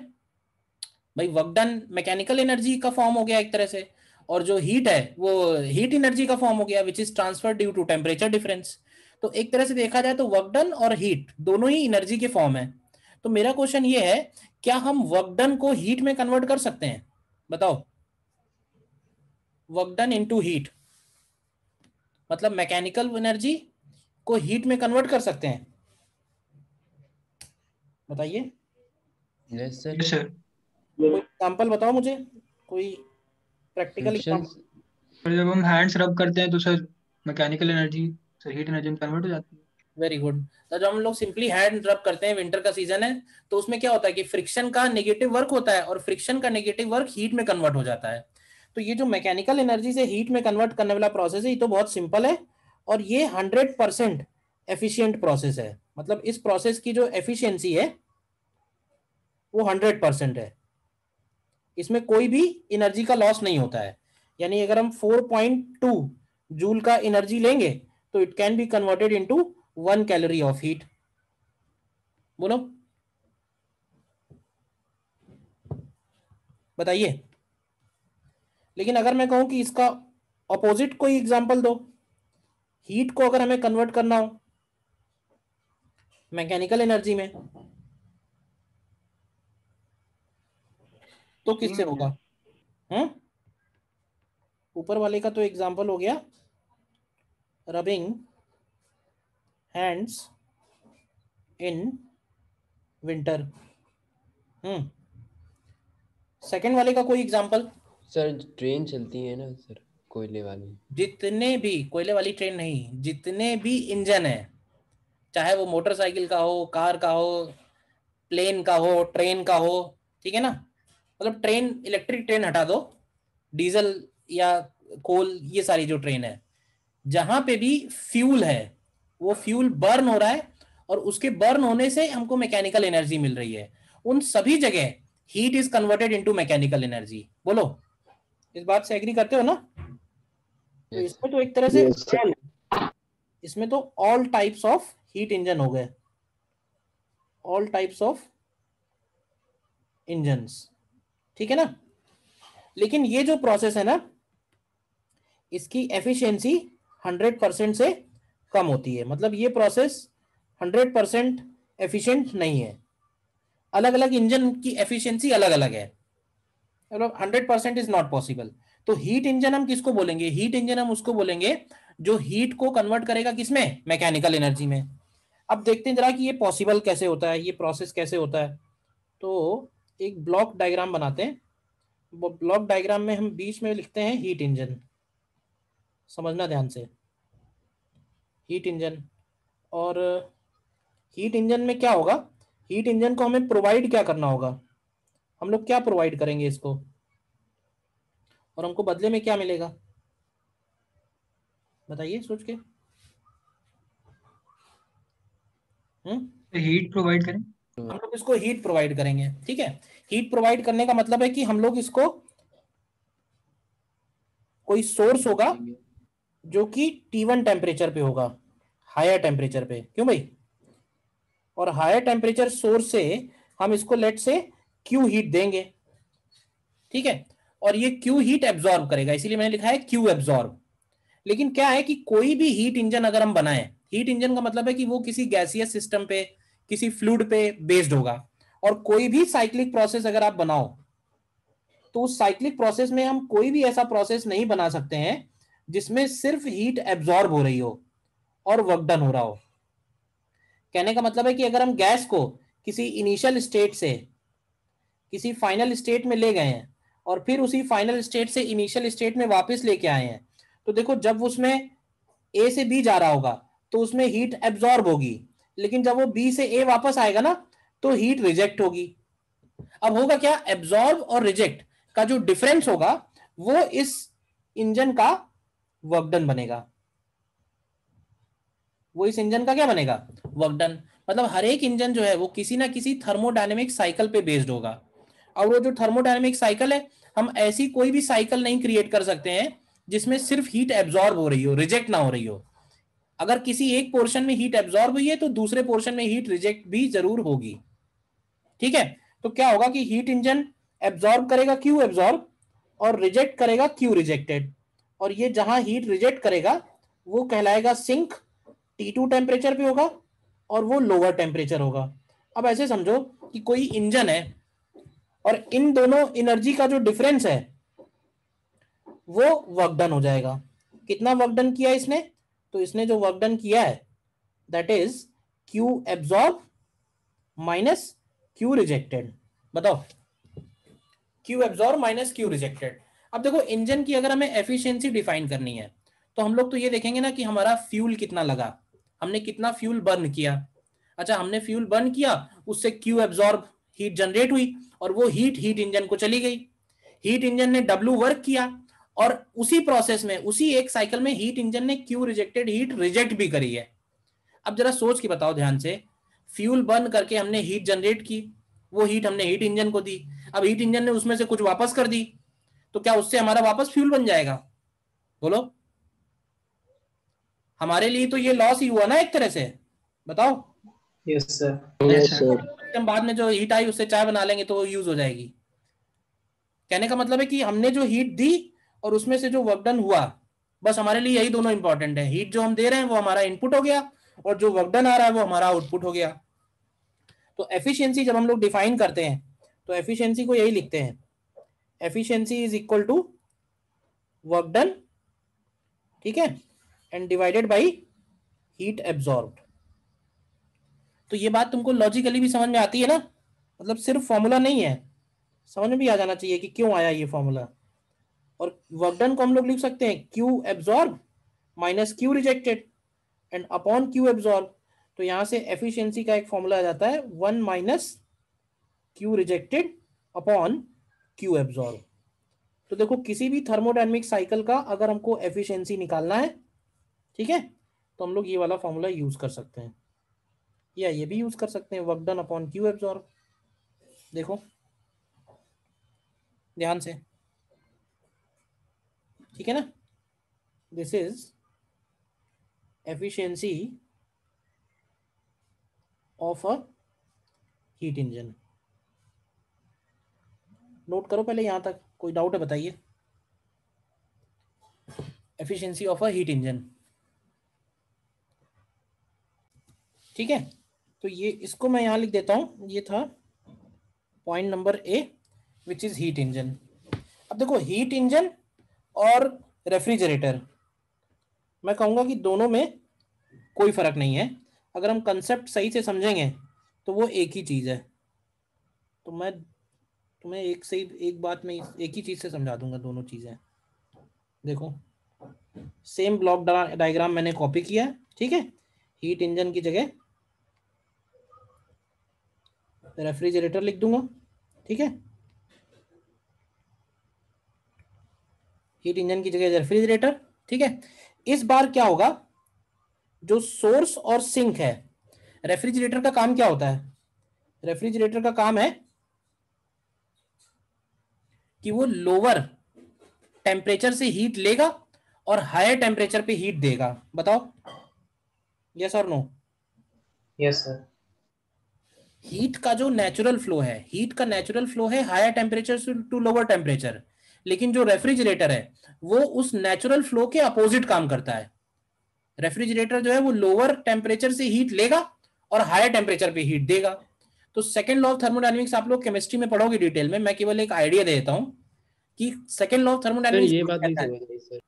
भाई। वर्क डन मैकेनिकल एनर्जी का फॉर्म हो गया एक तरह से, और जो हीट है वो हीट एनर्जी का फॉर्म हो गया, which is transfer due to temperature difference. तो एक तरह से देखा जाए तो वर्क डन और हीट दोनों ही एनर्जी के फॉर्म है। तो मेरा क्वेश्चन ये है, क्या हम वर्क डन को हीट में कन्वर्ट कर सकते हैं? बताओ, वर्क डन इनटू हीट, मतलब मैकेनिकल एनर्जी को हीट में कन्वर्ट कर सकते हैं? बताइए। Yes sir. Yes sir. कोई एग्जांपल बताओ मुझे, कोई प्रैक्टिकल फ्रिक्शन। एग्जांपल। और जब हम हैंड्स रब करते हैं तो sir mechanical energy sir heat energy में कन्वर्ट हो जाती है। Very good. तो जब हम लोग सिंपली हैंड रब करते हैं, विंटर का सीजन है, तो उसमें क्या होता है कि फ्रिक्शन का नेगेटिव वर्क होता है, और फ्रिक्शन का नेगेटिव वर्क हीट में कन्वर्ट हो जाता है। तो ये जो मैकेनिकल एनर्जी से हीट में कन्वर्ट करने वाला प्रोसेस है, ये तो बहुत सिंपल है, और ये 100% एफिशिएंट प्रोसेस है। मतलब इस प्रोसेस की जो एफिशिएंसी है वो 100% है। इसमें कोई भी एनर्जी का लॉस नहीं होता है। यानी अगर हम 4.2 जूल का एनर्जी लेंगे तो it can be converted into 1 calorie of heat. बोलो बताइए। लेकिन अगर मैं कहूं कि इसका ऑपोजिट कोई एग्जांपल दो, हीट को अगर हमें कन्वर्ट करना हो मैकेनिकल एनर्जी में, तो किससे होगा? ऊपर वाले का तो एग्जांपल हो गया rubbing hands in winter. Second वाले का कोई एग्जांपल? सर ट्रेन चलती है ना सर, कोयले वाली। जितने भी, कोयले वाली ट्रेन नहीं, जितने भी इंजन है, चाहे वो मोटरसाइकिल का हो, कार का हो, प्लेन का हो, ट्रेन का हो, ठीक है ना, मतलब ट्रेन, इलेक्ट्रिक ट्रेन हटा दो, डीजल या कोल, ये सारी जो ट्रेन है, जहां पे भी फ्यूल है वो फ्यूल बर्न हो रहा है और उसके बर्न होने से हमको मैकेनिकल एनर्जी मिल रही है, उन सभी जगह heat is converted into mechanical energy. बोलो इस बात से एग्री करते हो ना? तो Yes, इसमें तो एक तरह से Yes, sir. इसमें तो all types of heat engine हो गए, ऑल टाइप्स ऑफ इंजन्स, ठीक है ना। लेकिन ये जो प्रोसेस है ना, इसकी एफिशिएंसी 100% से कम होती है। मतलब ये प्रोसेस 100% एफिशिएंट नहीं है। अलग अलग इंजन की एफिशिएंसी अलग अलग है, मतलब 100% इज नॉट पॉसिबल। तो हीट इंजन हम किसको बोलेंगे? हीट इंजन हम उसको बोलेंगे जो हीट को कन्वर्ट करेगा किसमें? मैकेनिकल एनर्जी में। अब देखते हैं जरा कि ये पॉसिबल कैसे होता है, ये प्रोसेस कैसे होता है। तो एक ब्लॉक डायग्राम बनाते हैं। ब्लॉक डायग्राम में हम बीच में लिखते हैं हीट इंजन, समझना ध्यान से, हीट इंजन। और हीट इंजन में क्या होगा, हीट इंजन को हमें प्रोवाइड क्या करना होगा, हम लोग क्या प्रोवाइड करेंगे इसको, और हमको बदले में क्या मिलेगा? बताइए सोच के। हीट प्रोवाइड करें। हम लोग इसको हीट प्रोवाइड करेंगे, ठीक है। हीट प्रोवाइड करने का मतलब है कि हम लोग इसको, कोई सोर्स होगा जो कि T1 टेम्परेचर पे होगा, हायर टेम्परेचर पे, क्यों भाई? और हायर टेम्परेचर सोर्स से हम इसको लेट से क्यू हीट देंगे, ठीक है। और ये क्यू हीट एब्जॉर्ब करेगा, इसीलिए मैंने लिखा है क्यू एब्जॉर्ब। लेकिन क्या है कि कोई भी हीट इंजन अगर हम बनाएं, हीट इंजन का मतलब है कि वो किसी गैसियस सिस्टम पे, किसी फ्लूइड पे बेस्ड होगा। और कोई भी साइक्लिक प्रोसेस अगर आप बनाओ तो उस साइक्लिक प्रोसेस में हम कोई भी ऐसा प्रोसेस नहीं बना सकते हैं जिसमें सिर्फ हीट एब्जॉर्ब हो रही हो और वर्क डन हो रहा हो। कहने का मतलब है कि अगर हम गैस को किसी इनिशियल स्टेट से किसी फाइनल स्टेट में ले गए हैं और फिर उसी फाइनल स्टेट से इनिशियल स्टेट में वापस लेके आए हैं, तो देखो जब उसमें ए से बी जा रहा होगा तो उसमें हीट एब्जॉर्ब होगी, लेकिन जब वो बी से ए वापस आएगा ना तो हीट रिजेक्ट होगी। अब होगा क्या, एब्जॉर्ब और रिजेक्ट का जो डिफरेंस होगा वो इस इंजन का वर्क डन बनेगा, वो इस इंजन का क्या बनेगा? Work done. मतलब हर एक इंजन जो है वो किसी ना किसी थर्मोडायनेमिक साइकिल पे बेस्ड होगा। और वो जो थर्मोडायनेमिक साइकिल है, हम ऐसी कोई भी साइकिल नहीं क्रिएट कर सकते हैं जिसमें सिर्फ हीट एब्जॉर्ब हो रही हो, रिजेक्ट ना हो रही हो। अगर किसी एक पोर्शन में हीट एब्जॉर्ब हुई है तो दूसरे पोर्शन में हीट रिजेक्ट भी जरूर होगी, ठीक है। तो क्या होगा कि हीट इंजन एब्जॉर्ब करेगा क्यू एब्जॉर्ब और रिजेक्ट करेगा क्यू रिजेक्टेड। और ये जहां हीट रिजेक्ट करेगा वो कहलाएगा सिंक, T2 टेम्परेचर पे होगा और वो लोअर टेम्परेचर होगा। अब ऐसे समझो कि कोई इंजन है और इन दोनों एनर्जी का जो डिफरेंस है वो वर्क डन हो जाएगा। कितना वर्क डन किया इसने? तो इसने जो वर्क डन किया है that is Q absorb minus Q rejected. बताओ, Q absorb minus Q rejected. अब देखो इंजन की अगर हमें एफिशिएंसी डिफाइन करनी है तो हम लोग तो ये देखेंगे ना कि हमारा फ्यूल कितना लगा, हमने कितना फ्यूल बर्न किया। अच्छा, हमने फ्यूल बर्न किया, उससे क्यू एब्जॉर्ब हीट जनरेट हुई और वो हीट इंजन को चली गई। हीट इंजन ने डब्ल्यू वर्क किया और उसी प्रोसेस में, उसी एक साइकिल में हीट इंजन ने क्यू रिजेक्टेड हीट रिजेक्ट भी करी है। अब जरा सोच के बताओ ध्यान से, फ्यूल बर्न करके हमने हीट जनरेट की, वो हीट हमने हीट इंजन को दी, अब हीट इंजन ने उसमें से कुछ वापस कर दी, तो क्या उससे हमारा वापस फ्यूल बन जाएगा? बोलो, हमारे लिए तो ये लॉस ही हुआ ना एक तरह से, बताओ। Yes sir. Yes sir. हम बाद में जो हीट आई उससे चाय बना लेंगे तो वो यूज हो जाएगी। कहने का मतलब है कि हमने जो हीट दी और उसमें से जो वर्क डन हुआ, बस हमारे लिए यही दोनों इंपॉर्टेंट है। हीट जो हम दे रहे हैं वो हमारा इनपुट हो गया और जो वर्क डन आ रहा है वो हमारा आउटपुट हो गया। तो एफिशिएंसी जब हम लोग डिफाइन करते हैं तो एफिशिएंसी को यही लिखते हैं, efficiency is equal to work done, ठीक है, and divided by heat absorbed. तो ये बात तुमको लॉजिकली भी समझ में आती है ना, मतलब सिर्फ फॉर्मूला नहीं है, समझ में भी आ जाना चाहिए कि क्यों आया ये फॉर्मूला। और वर्क डन को हम लोग लिख सकते हैं Q absorb minus Q rejected and upon Q absorb. तो यहां से एफिशिएंसी का एक फॉर्मूला आ जाता है 1 minus Q rejected upon Q absorb. तो देखो किसी भी थर्मोडायनेमिक साइकिल का अगर हमको एफिशिएंसी निकालना है, ठीक है, तो हम लोग ये वाला फॉर्मूला यूज कर सकते हैं, या ये भी यूज कर सकते हैं, work done upon Q absorb. देखो ध्यान से, ठीक है ना, this is efficiency of a heat engine. Note करो पहले यहां तक, कोई डाउट है बताइए। Efficiency of a heat engine, ठीक है। तो ये इसको मैं यहां लिख देता हूं, ये था point number A which is heat engine. अब देखो हीट इंजन और रेफ्रिजरेटर, मैं कहूंगा कि दोनों में कोई फर्क नहीं है, अगर हम कंसेप्ट सही से समझेंगे तो वो एक ही चीज है। तो मैं तुम्हें एक बात में एक ही चीज से समझा दूंगा दोनों चीजें। देखो सेम ब्लॉक डायग्राम मैंने कॉपी किया है, ठीक है, हीट इंजन की जगह रेफ्रिजरेटर लिख दूंगा, ठीक है, हीट इंजन की जगह रेफ्रिजरेटर, ठीक है। इस बार क्या होगा, जो सोर्स और सिंक है, रेफ्रिजरेटर का काम क्या होता है? रेफ्रिजरेटर का काम है कि वो लोअर टेम्परेचर से हीट लेगा और हायर टेम्परेचर पे हीट देगा। बताओ यस और नो? Yes sir. हीट का जो नेचुरल फ्लो है, हीट का नेचुरल फ्लो है higher temperature to lower temperature, लेकिन जो रेफ्रिजरेटर है वो उस नेचुरल फ्लो के अपोजिट काम करता है। रेफ्रिजरेटर जो है वो लोअर टेम्परेचर से हीट लेगा और हायर टेम्परेचर पे हीट देगा। तो सेकंड लॉ ऑफ थर्मोडायनेमिक्स आप लोग केमिस्ट्री में पढ़ोगे डिटेल में, मैं केवल एक आइडिया दे देता हूं कि second law of sir thermodynamics ये बात नहीं कहता है। समझ रही सर।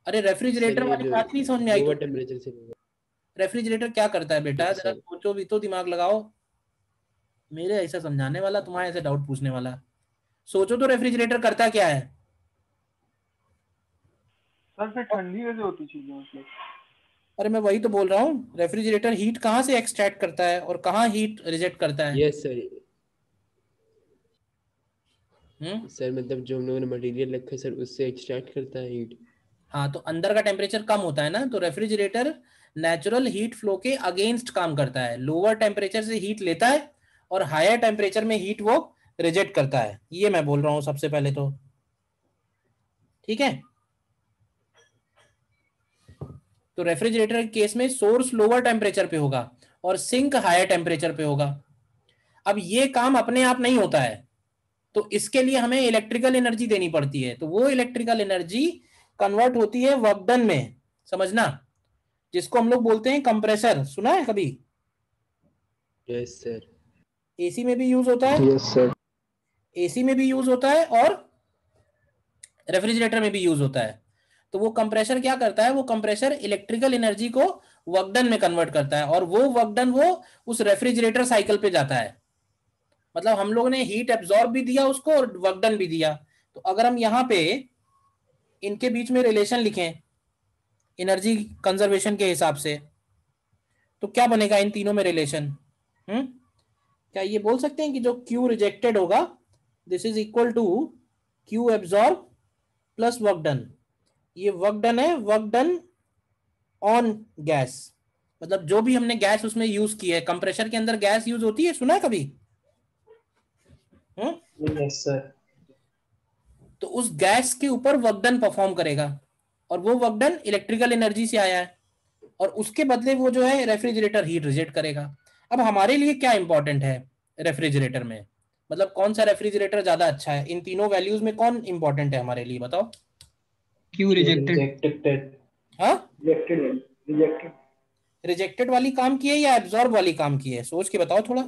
अरे सर रेफ्रिजरेटर ये वाली जो बात नहीं समझ में आई लोअर तो? टेम्परेचर से होगा। रेफ्रिजरेटर क्या करता है बेटा, यस जरा सर। सोचो भी तो, दिमाग लगाओ, मेरे ऐसा समझाने वाला, तुम्हारे ऐसे डाउट पूछने वाला, सोचो तो रेफ्रिजरेटर करता क्या है? सर फिर ठंडी कैसे होती चीजें मतलब? अरे मैं वही तो बोल रहा हूँ, रेफ्रिजरेटर हीट कहाँ से एक्सट्रैक्ट करता है और कहाँ हीट रिजेक्ट करता है। Yes sir. सर मतलब जो हम लोगों ने मटेरियल रखा है सर उससे एक्सट्रैक्ट करता है हीट। हाँ, तो अंदर का टेम्परेचर कम होता है ना, तो रेफ्रिजरेटर नेचुरल हीट फ्लो के अगेंस्ट काम करता है, लोअर टेम्परेचर से हीट लेता है और हायर टेम्परेचर में हीट वो रिजेक्ट करता है, ये मैं बोल रहा हूँ सबसे पहले तो, ठीक है। तो रेफ्रिजरेटर के केस में सोर्स लोअर टेम्परेचर पे होगा और सिंक हायर टेम्परेचर पे होगा। अब ये काम अपने आप नहीं होता है, तो इसके लिए हमें इलेक्ट्रिकल एनर्जी देनी पड़ती है, तो वो इलेक्ट्रिकल एनर्जी कन्वर्ट होती है वर्क डन में, समझना, जिसको हम लोग बोलते हैं कंप्रेसर। सुना है कभी? Yes sir. एसी में भी यूज होता है, यस सर। एसी में भी यूज होता है और रेफ्रिजरेटर में भी यूज होता है। तो वो कंप्रेसर क्या करता है, वो कंप्रेसर इलेक्ट्रिकल एनर्जी को वर्क डन में कन्वर्ट करता है और वो वर्क डन वो उस रेफ्रिजरेटर साइकिल पे जाता है। मतलब हम लोगों ने हीट एब्जॉर्ब भी दिया उसको और वर्क डन भी दिया। तो अगर हम यहाँ पे इनके बीच में रिलेशन लिखें एनर्जी कंजर्वेशन के हिसाब से, तो क्या बनेगा इन तीनों में रिलेशन? क्या ये बोल सकते हैं कि जो Q रिजेक्टेड होगा this is equal to Q absorb plus work done. ये वर्क डन है, वर्क डन ऑन गैस, मतलब जो भी हमने गैस उसमें यूज की है, कंप्रेसर के अंदर गैस यूज होती है, सुना है कभी? Yes sir. तो उस गैस के ऊपर वर्क डन परफॉर्म करेगा और वो वर्क डन इलेक्ट्रिकल एनर्जी से आया है और उसके बदले वो जो है रेफ्रिजरेटर हीट रिजेक्ट करेगा। अब हमारे लिए क्या इंपॉर्टेंट है रेफ्रिजरेटर में, मतलब कौन सा रेफ्रिजरेटर ज्यादा अच्छा है, इन तीनों वैल्यूज में कौन इंपॉर्टेंट है हमारे लिए, बताओ। क्यों रिजेक्टेड? रिजेक्टेड। हाँ, रिजेक्टेड रिजेक्टेड। रिजेक्टेड वाली काम की है या एब्जॉर्ब वाली काम की है, सोच के बताओ थोड़ा।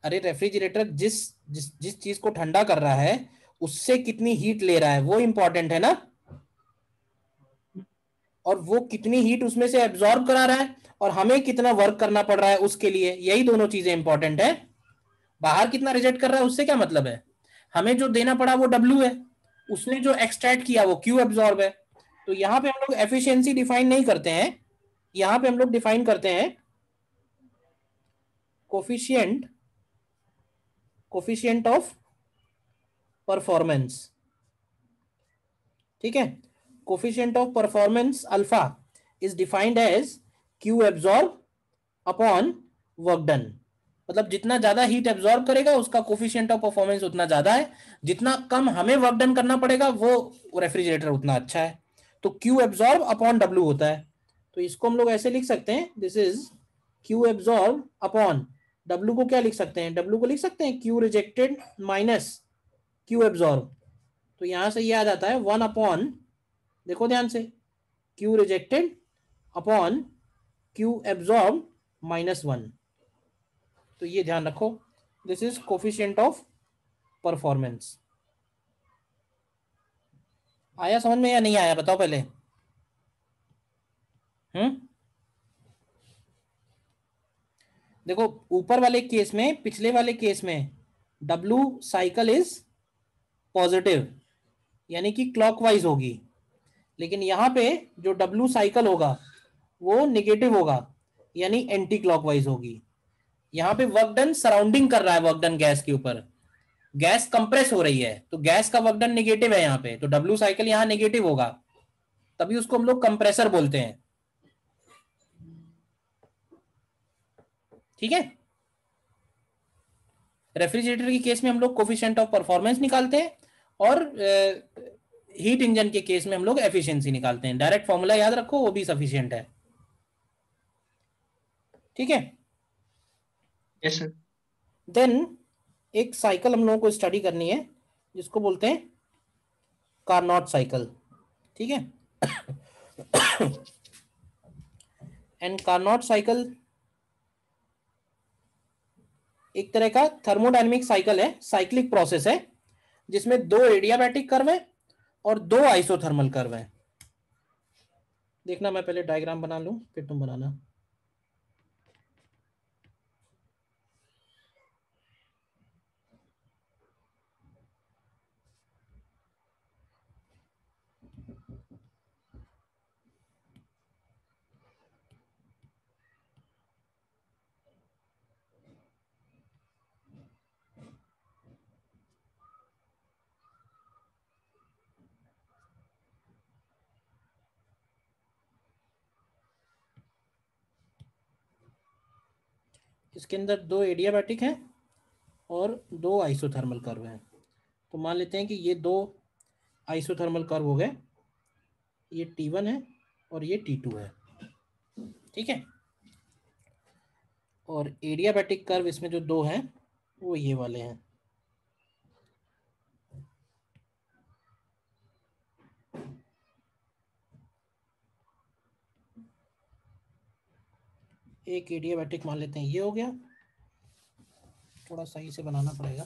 अरे रेफ्रिजरेटर जिस जिस जिस चीज को ठंडा कर रहा है उससे कितनी हीट ले रहा है वो इंपॉर्टेंट है ना, और वो कितनी हीट उसमें से एब्जॉर्ब करा रहा है और हमें कितना वर्क करना पड़ रहा है उसके लिए, यही दोनों चीजें इंपॉर्टेंट है। बाहर कितना रिजेक्ट कर रहा है उससे क्या मतलब है, हमें जो देना पड़ा वो W है, उसने जो एक्सट्रैक्ट किया वो Q एब्जॉर्ब है। तो यहाँ पे हम लोग एफिशिएंसी डिफाइन नहीं करते हैं, यहाँ पे हम लोग डिफाइन करते हैं कोफिशिएंट कोफिशिएंट ऑफ परफॉर्मेंस। ठीक है, coefficient of performance alpha is defined as Q absorb upon work done, मतलब जितना ज्यादा हीट एब्जॉर्ब करेगा उसका कोफिशिएंट ऑफ परफॉर्मेंस उतना ज्यादा है, जितना कम हमें वर्क डन करना पड़ेगा वो रेफ्रिजरेटर उतना अच्छा है। तो Q एब्जॉर्ब अपॉन W होता है, तो इसको हम लोग ऐसे लिख सकते हैं, this is Q absorb upon W को क्या लिख सकते हैं, W को लिख सकते हैं Q rejected minus Q absorb. तो यहां से ये आ जाता है 1 अपॉन, देखो ध्यान से, Q rejected upon Q absorb -1। तो ये ध्यान रखो, this is coefficient of performance. आया समझ में या नहीं आया, बताओ पहले। देखो ऊपर वाले केस में, पिछले वाले केस में W साइकिल इज पॉजिटिव यानी कि क्लॉकवाइज होगी, लेकिन यहां पे जो W साइकिल होगा वो नेगेटिव होगा यानी एंटी क्लॉकवाइज होगी। यहाँ पे वर्क डन सराउंडिंग कर रहा है, वर्क डन गैस के ऊपर, गैस कंप्रेस हो रही है तो गैस का वर्क डन नेगेटिव है यहाँ पे, तो W साइकिल यहाँ नेगेटिव होगा, तभी उसको हम लोग कंप्रेसर बोलते हैं। ठीक है, रेफ्रिजरेटर के केस में हम लोग कोफिशिएंट ऑफ परफॉर्मेंस निकालते हैं और हीट इंजन के केस में हम लोग एफिशिएंसी निकालते हैं। डायरेक्ट फॉर्मूला याद रखो, वो भी सफिशिएंट है। ठीक है, यस सर। देन एक साइकिल हम लोगों को स्टडी करनी है जिसको बोलते हैं कार्नोट साइकिल। ठीक है, एंड कार्नोट साइकिल एक तरह का थर्मोडायनेमिक साइकिल है, साइक्लिक प्रोसेस है जिसमें 2 एडियाबैटिक कर्व है और 2 आइसोथर्मल कर्व है। देखना मैं पहले डायग्राम बना लूं फिर तुम बनाना। इसके अंदर 2 एडियाबैटिक हैं और 2 आइसोथर्मल कर्व हैं। तो मान लेते हैं कि ये 2 आइसोथर्मल कर्व हो गए, ये T1 है और ये T2 है। ठीक है, और एडियाबैटिक कर्व इसमें जो 2 हैं वो ये वाले हैं। एक एडियाबैटिक मान लेते हैं ये हो गया, थोड़ा सही से बनाना पड़ेगा।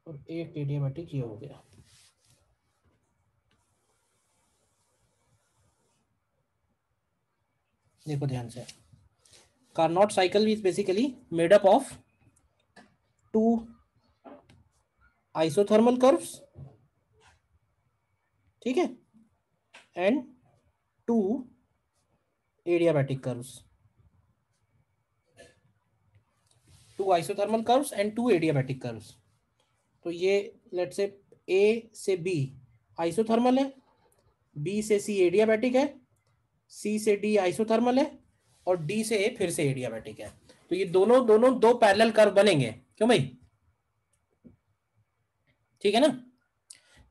और एक एडियाबैटिक ये हो गया। देखो ध्यान से, Carnot cycle is basically made up of 2 isothermal curves, ठीक है, and 2 adiabatic curves, 2 isothermal curves and 2 adiabatic curves. तो ये लेट्स से ए से बी आइसोथर्मल है, बी से सी एडियाबैटिक है, सी से डी आइसोथर्मल है और डी से ए फिर से एडियाबैटिक है। तो ये दोनों दोनों दो पैरेलल कर्व बनेंगे, क्यों भाई? ठीक है ना?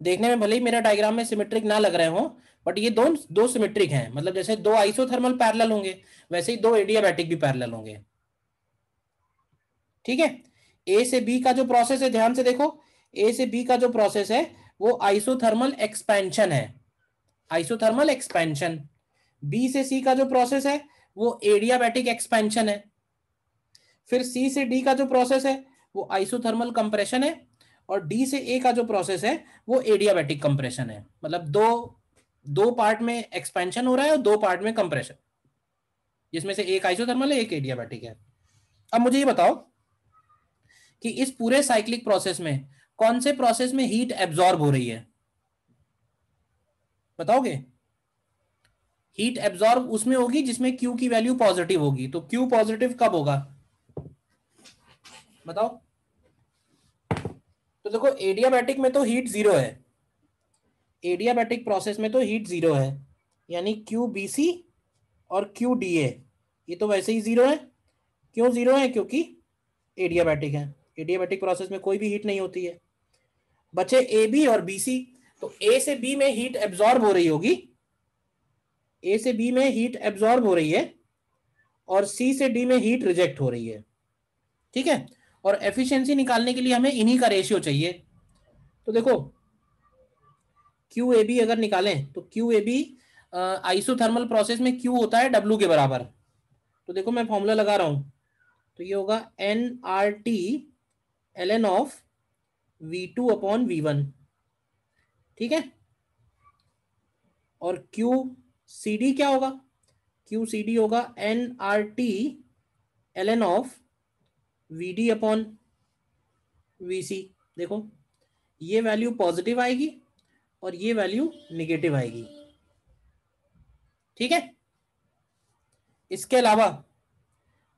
देखने में भले ही मेरा डायग्राम में सिमेट्रिक ना लग रहे हो, बट ये दो सिमेट्रिक हैं। मतलब जैसे दो आइसोथर्मल पैरेलल होंगे वैसे ही दो एडियाबैटिक भी पैरेलल होंगे। ठीक है। ए से बी का जो प्रोसेस है, ध्यान से देखो, ए से बी का जो प्रोसेस है वो आइसोथर्मल एक्सपेंशन है, आइसोथर्मल एक्सपेंशन। बी से सी का जो प्रोसेस है वो एडियाबैटिक एक्सपेंशन है। फिर सी से डी का जो प्रोसेस है वो आइसोथर्मल कंप्रेशन है और डी से ए का जो प्रोसेस है वो एडियाबैटिक कंप्रेशन है। मतलब दो पार्ट में एक्सपेंशन हो रहा है और दो पार्ट में कंप्रेशन, जिसमें से एक आइसोथर्मल है एक एडियाबैटिक है। अब मुझे ये बताओ कि इस पूरे साइक्लिक प्रोसेस में कौन से प्रोसेस में हीट एब्जॉर्ब हो रही है? बताओगे? हीट एब्जॉर्ब उसमें होगी जिसमें Q की वैल्यू पॉजिटिव होगी। तो Q पॉजिटिव कब होगा? बताओ। तो देखो, एडियाबैटिक में तो हीट जीरो है, एडियाबैटिक प्रोसेस में तो हीट जीरो है, यानी QBC और QDA ये तो वैसे ही जीरो है। क्यों जीरो है? क्योंकि एडियाबैटिक है, एडियाबैटिक प्रोसेस में कोई भी हीट नहीं होती है। बचे AB और BC। तो A से B में हीट एब्जॉर्ब हो रही होगी, A से B में हीट एब्जॉर्ब हो रही है और C से D में हीट रिजेक्ट हो रही है। ठीक है। और एफिशिएंसी निकालने के लिए हमें इन्हीं का रेशियो चाहिए। तो देखो, QAB अगर निकालें तो QAB आइसोथर्मल प्रोसेस में Q होता है W के बराबर। तो देखो मैं फॉर्मूला लगा रहा हूं, तो ये होगा nRT ln of V2 upon V1। ठीक है। और QCD क्या होगा? QCD होगा nRT ln of VD upon VC। देखो, ये वैल्यू पॉजिटिव आएगी और ये वैल्यू निगेटिव आएगी। ठीक है। इसके अलावा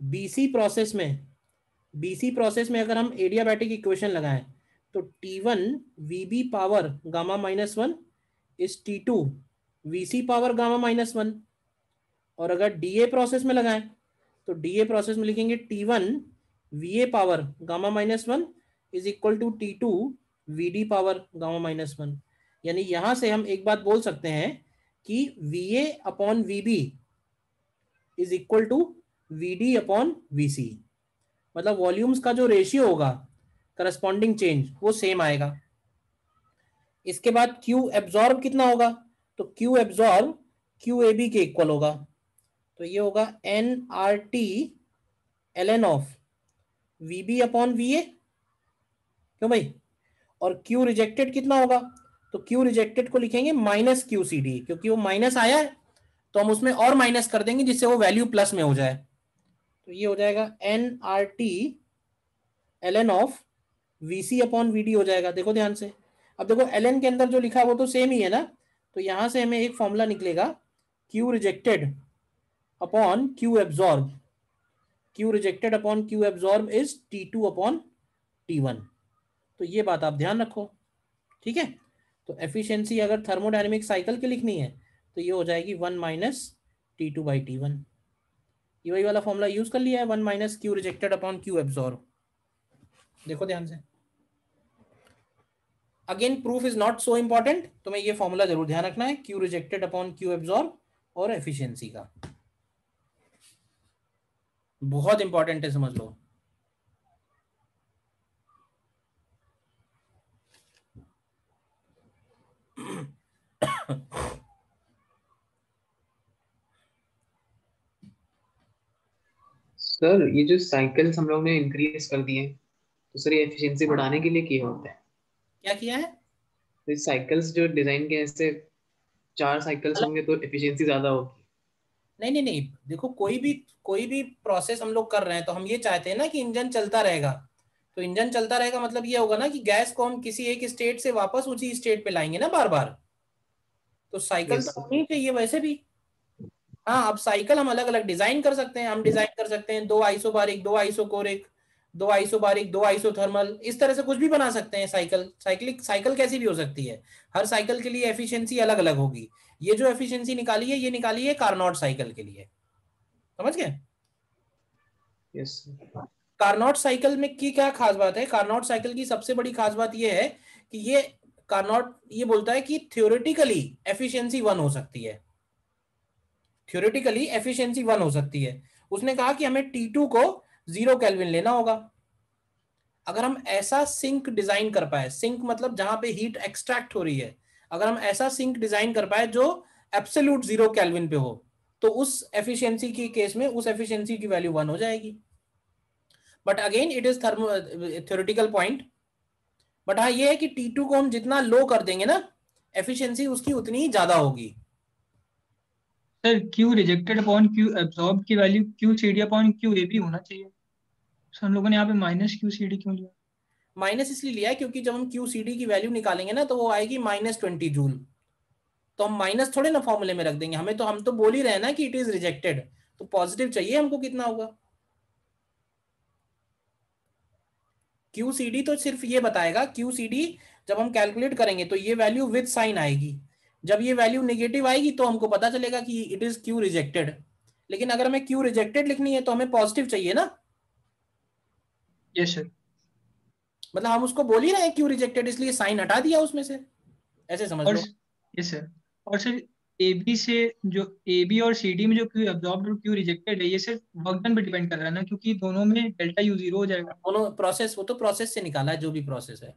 BC प्रोसेस में अगर हम एडियाबैटिक इक्वेशन लगाएं तो T1 VB power gamma -1 is T2 VC power gamma -1। और अगर DA प्रोसेस में लगाएं तो DA प्रोसेस में लिखेंगे T1 VA power gamma -1 is equal to T2 VD power gamma -1। यानी यहां से हम एक बात बोल सकते हैं कि VA upon VB is equal to VD upon VC। मतलब वॉल्यूम्स का जो रेशियो होगा करस्पॉन्डिंग चेंज वो सेम आएगा। इसके बाद Q एब्जॉर्ब कितना होगा? तो Q एब्जॉर्ब QAB के इक्वल होगा। तो ये होगा nRT ln of VB upon VA। क्यों भाई? और Q रिजेक्टेड कितना होगा? तो Q रिजेक्टेड को लिखेंगे माइनस QCD, क्योंकि वो माइनस आया है तो हम उसमें और माइनस कर देंगे जिससे वो वैल्यू प्लस में हो जाए। तो ये हो जाएगा nRT ln of VC upon VD हो जाएगा। देखो ध्यान से, अब देखो ln के अंदर जो लिखा है वो तो सेम ही है ना, तो यहां से हमें एक फॉर्मूला निकलेगा Q rejected upon Q absorb. Q rejected upon Q absorb is T2 upon T1। तो ये बात आप ध्यान रखो। ठीक है। तो एफिशिएंसी अगर थर्मोडायनेमिक साइकिल की लिखनी है तो ये हो जाएगी 1 माइनस T2 बाई T1। ये वही वाला फॉर्मूला यूज कर लिया है, 1 minus Q rejected upon Q absorb. देखो ध्यान से, again proof is not so important, तुम्हें ये फॉर्मूला जरूर ध्यान रखना है, Q rejected upon Q absorb और एफिशिएंसी का। बहुत इंपॉर्टेंट है, समझ लो। सर ये जो साइकिल्स हम लोग ने इंक्रीज कर दिए तो सर ये एफिशिएंसी बढ़ाने के लिए किए होते हैं? क्या किया है? तो ये साइकिल्स जो डिजाइन के ऐसे 4 साइकिल्स होंगे तो एफिशिएंसी ज्यादा होगी। नहीं, देखो, कोई भी प्रोसेस हम लोग कर रहे हैं तो हम ये चाहते हैं ना कि इंजन चलता रहेगा। तो इंजन चलता रहेगा मतलब ये होगा ना कि गैस को हम किसी एक स्टेट से वापस उसी स्टेट पे लाएंगे ना बार बार। तो साइकिल यस तो सर। होनी चाहिए वैसे भी। हाँ, अब साइकिल हम अलग अलग डिजाइन कर सकते हैं। हम डिजाइन कर सकते हैं 2 आइसोबारिक, 2 आइसोकोरिक, 2 आइसोबारिक, 2 आइसोथर्मल, इस तरह से कुछ भी बना सकते हैं। साइकिल कैसी भी हो सकती है, हर साइकिल के लिए एफिशिएंसी अलग अलग होगी। ये जो एफिशिएंसी निकाली है, ये निकाली है कार्नोट साइकिल के लिए, समझ गए? यस। कार्नोट साइकिल में की क्या खास बात है? कार्नोट साइकिल की सबसे बड़ी खास बात ये है कि ये कार्नोट ये बोलता है कि थ्योरेटिकली एफिशिएंसी 1 हो सकती है, थ्योरेटिकली एफिशिएंसी 1 हो सकती है। उसने कहा कि हमें T2 को 0 केल्विन लेना होगा। अगर हम ऐसा सिंक डिजाइन कर पाए, सिंक मतलब जहां पे हीट एक्सट्रैक्ट हो रही है, अगर हम ऐसा सिंक डिजाइन कर पाए जो एब्सोल्यूट 0 केल्विन पे हो, तो उस एफिशिएंसी की केस में उस एफिशिएंसी की वैल्यू 1 हो जाएगी। But again it is theoretical point. But हाँ ये है कि T2 को हम जितना लो कर देंगे ना, एफिशिएंसी उसकी उतनी ही ज्यादा होगी। Sir Q rejected upon Q absorb की value Q C D upon Q A भी होना चाहिए। सर हम लोगों ने यहाँ पे माइनस क्यू सी डी क्यों लिया? माइनस इसलिए लिया है क्योंकि जब हम QCD की वैल्यू निकालेंगे ना, तो वो आएगी -20 जूल। तो हम माइनस थोड़े ना फॉर्मूले में रख देंगे, हम तो बोल ही रहे हैं ना कि इट इज रिजेक्टेड, तो पॉजिटिव चाहिए हमको, कितना होगा। QCD तो सिर्फ ये बताएगा, QCD जब हम कैलकुलेट करेंगे तो ये वैल्यू विद साइन आएगी, जब ये वैल्यू नेगेटिव आएगी तो हमको पता चलेगा कि इट इज क्यू रिजेक्टेड। लेकिन अगर हमें क्यू रिजेक्टेड लिखनी है तो हमें पॉजिटिव चाहिए ना। Yes sir. मतलब हम उसको बोल ही रहे हैं क्यू रिजेक्टेड, इसलिए साइन हटा दिया उसमें से, ऐसे समझ और लो। Yes sir. और सर ए बी से जो ए बी और सी डी में जो क्यू एब्जॉर्ब और क्यू रिजेक्टेड है, ये सिर्फ वर्क डन पे डिपेंड कर रहा है ना, क्योंकि दोनों में डेल्टा यू 0 हो जाएगा। दोनों प्रोसेस, वो तो प्रोसेस से निकाला है, जो भी प्रोसेस है।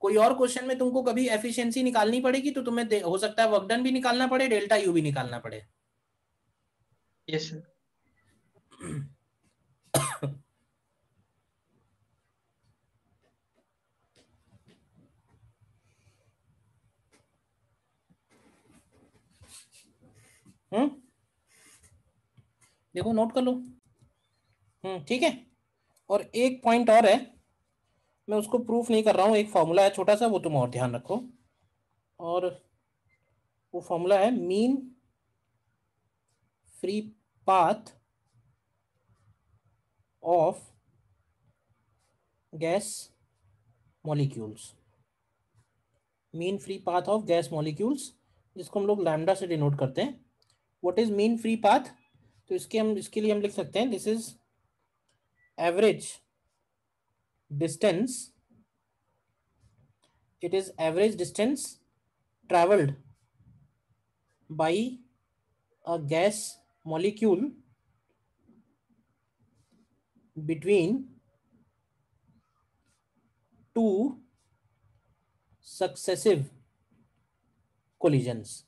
कोई और क्वेश्चन में तुमको कभी एफिशिएंसी निकालनी पड़ेगी तो तुम्हें हो सकता है वर्क डन भी निकालना पड़े, डेल्टा यू भी निकालना पड़े। Yes sir. देखो नोट कर लो। ठीक है। और एक पॉइंट और है, मैं उसको प्रूफ नहीं कर रहा हूँ, एक फॉर्मूला है छोटा सा, वो तुम और ध्यान रखो। और वो फॉर्मूला है mean free path of gas molecules. Mean free path of gas molecules, जिसको हम लोग लैम्डा से डिनोट करते हैं। What is mean free path? तो इसके लिए हम लिख सकते हैं, this is average distance, it is average distance traveled by a gas molecule between two successive collisions।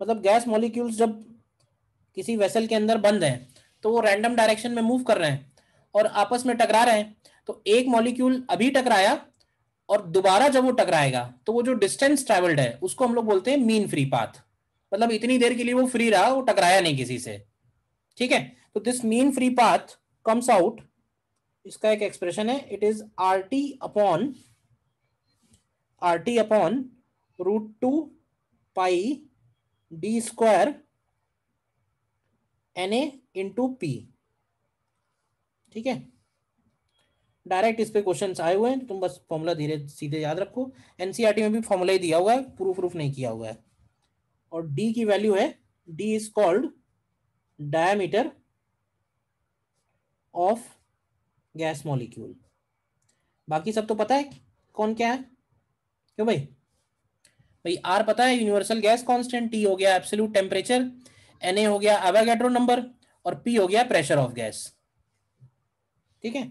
मतलब गैस मॉलिक्यूल्स जब किसी वेसल के अंदर बंद हैं तो वो रैंडम डायरेक्शन में मूव कर रहे हैं और आपस में टकरा रहे हैं। तो एक मॉलिक्यूल अभी टकराया और दोबारा जब वो टकराएगा तो वो जो डिस्टेंस ट्रेवल्ड है उसको हम लोग बोलते हैं मीन फ्री पाथ। मतलब इतनी देर के लिए वो फ्री रहा, वो टकराया नहीं किसी से। ठीक है, तो this mean free path comes out, इसका एक एक्सप्रेशन है, it is RT upon √2 pi d square Na into P. ठीक है, डायरेक्ट इस पे क्वेश्चंस आए हुए हैं, तुम बस फॉर्मूला धीरे सीधे याद रखो। एनसीईआरटी में भी फॉर्मूला ही दिया हुआ है, प्रूफ नहीं किया हुआ है। और डी की वैल्यू है, D is called diameter of gas molecule. बाकी सब तो पता है कौन क्या है, क्यों भाई? भाई आर पता है, यूनिवर्सल गैस कांस्टेंट, टी हो गया एब्सोल्यूट टेम्परेचर, Na हो गया एवोगैड्रो नंबर, और पी हो गया प्रेशर ऑफ गैस। ठीक है,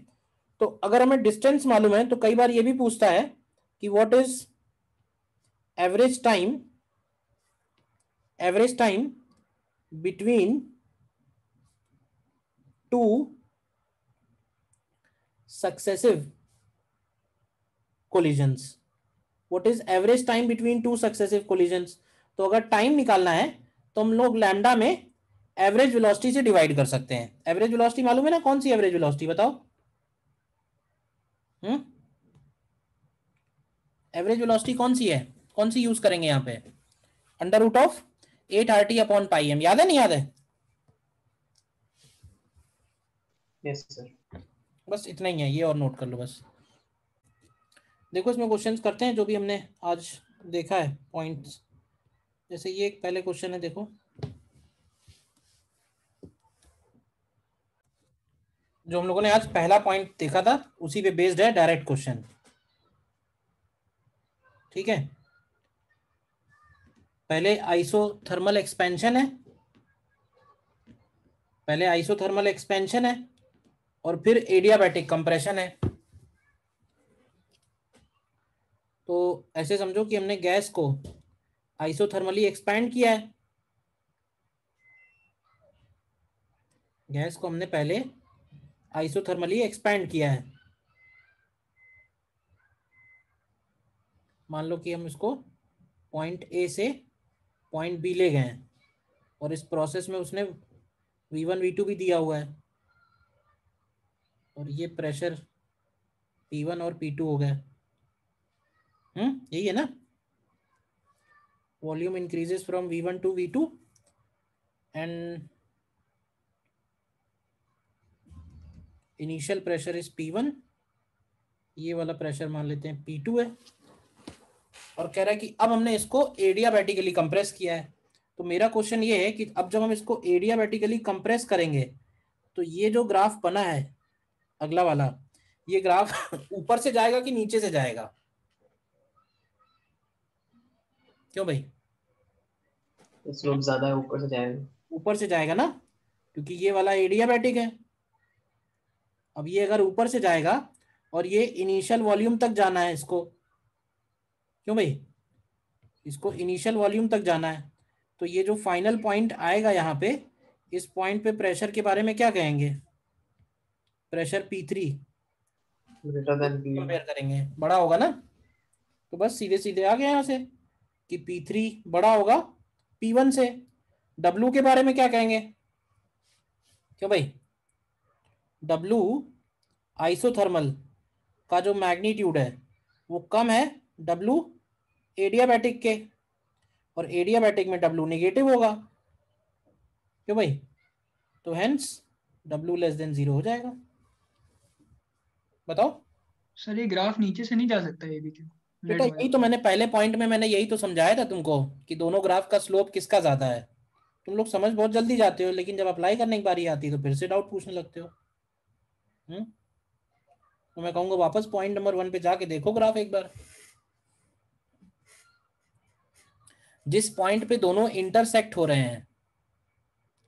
तो अगर हमें डिस्टेंस मालूम है तो कई बार ये भी पूछता है कि what is average time between two successive collisions. What is average time between two successive collisions? तो अगर टाइम निकालना है तो हम लोग लैम्डा में एवरेज वेलोसिटी से डिवाइड कर सकते हैं। एवरेज वेलोसिटी मालूम है ना? कौन सी एवरेज वेलोसिटी बताओ? एवरेज वेलोसिटी कौन सी है, कौन सी यूज करेंगे यहाँ पे? √8 RT अपॉन पाई एम, याद है नहीं याद है? Yes sir. बस इतना ही है ये, और नोट कर लो बस। देखो इसमें क्वेश्चंस करते हैं जो भी हमने आज देखा है पॉइंट्स। जैसे ये एक पहले क्वेश्चन है, देखो जो हम लोगों ने आज पहला पॉइंट देखा था उसी पे बेस्ड है डायरेक्ट क्वेश्चन, ठीक है। पहले आइसोथर्मल एक्सपेंशन है, पहले आइसोथर्मल एक्सपेंशन है और फिर एडियाबैटिक कंप्रेशन है। तो ऐसे समझो कि हमने गैस को आइसोथर्मली एक्सपैंड किया है, गैस को हमने पहले आइसोथर्मली एक्सपैंड किया है। मान लो कि हम इसको पॉइंट ए से पॉइंट बी ले गए हैं और इस प्रोसेस में उसने V1 V2 भी दिया हुआ है और ये प्रेशर P1 और P2 हो गया। यही है ना, volume increases from V1 to V2 and initial pressure is P1, ये वाला प्रेशर मान लेते हैं P2 है, और कह रहा है कि अब हमने इसको एडियाबैटिकली कंप्रेस किया है। तो मेरा क्वेश्चन ये है कि अब जब हम इसको एडियाबैटिकली कंप्रेस करेंगे तो ये जो ग्राफ बना है अगला वाला, ये ग्राफ ऊपर से जाएगा कि नीचे से जाएगा? क्यों भाई? स्लोप ज्यादा है, ऊपर से जाएगा। ऊपर से जाएगा ना, क्योंकि ये वाला एडियाबैटिक है। अब ये अगर ऊपर से जाएगा और ये इनिशियल वॉल्यूम तक जाना है इसको, क्यों भाई? इसको इनिशियल वॉल्यूम तक जाना है, तो ये जो फाइनल पॉइंट आएगा यहाँ पे, इस पॉइंट पे प्रेशर के बारे में क्या कहेंगे? प्रेशर P3 कंपेयर करेंगे, बड़ा होगा ना। तो बस सीधे सीधे आ गया यहाँ से कि P3 बड़ा होगा P1 से। W के बारे में क्या कहेंगे? क्यों भाई? W आइसोथर्मल का जो मैग्नीट्यूड है वो कम है W एडियाबैटिक के, और एडियाबैटिक में W नेगेटिव होगा। क्यों भाई? तो हेंस W लेस देन 0 हो जाएगा। बताओ सर ये ग्राफ नीचे से नहीं जा सकता ये भी क्यों? बेटा, यही तो मैंने पहले पॉइंट में मैंने यही तो समझाया था तुमको कि दोनों ग्राफ का स्लोप किसका ज्यादा है। तुम लोग समझ बहुत जल्दी जाते हो, लेकिन जब अप्लाई करने की बारी आती है तो फिर से डाउट पूछने लगते हो। तो मैं कहूंगा वापस पॉइंट नंबर 1 पे जाके देखो ग्राफ एक बार। जिस पॉइंट पे दोनों इंटरसेक्ट हो रहे हैं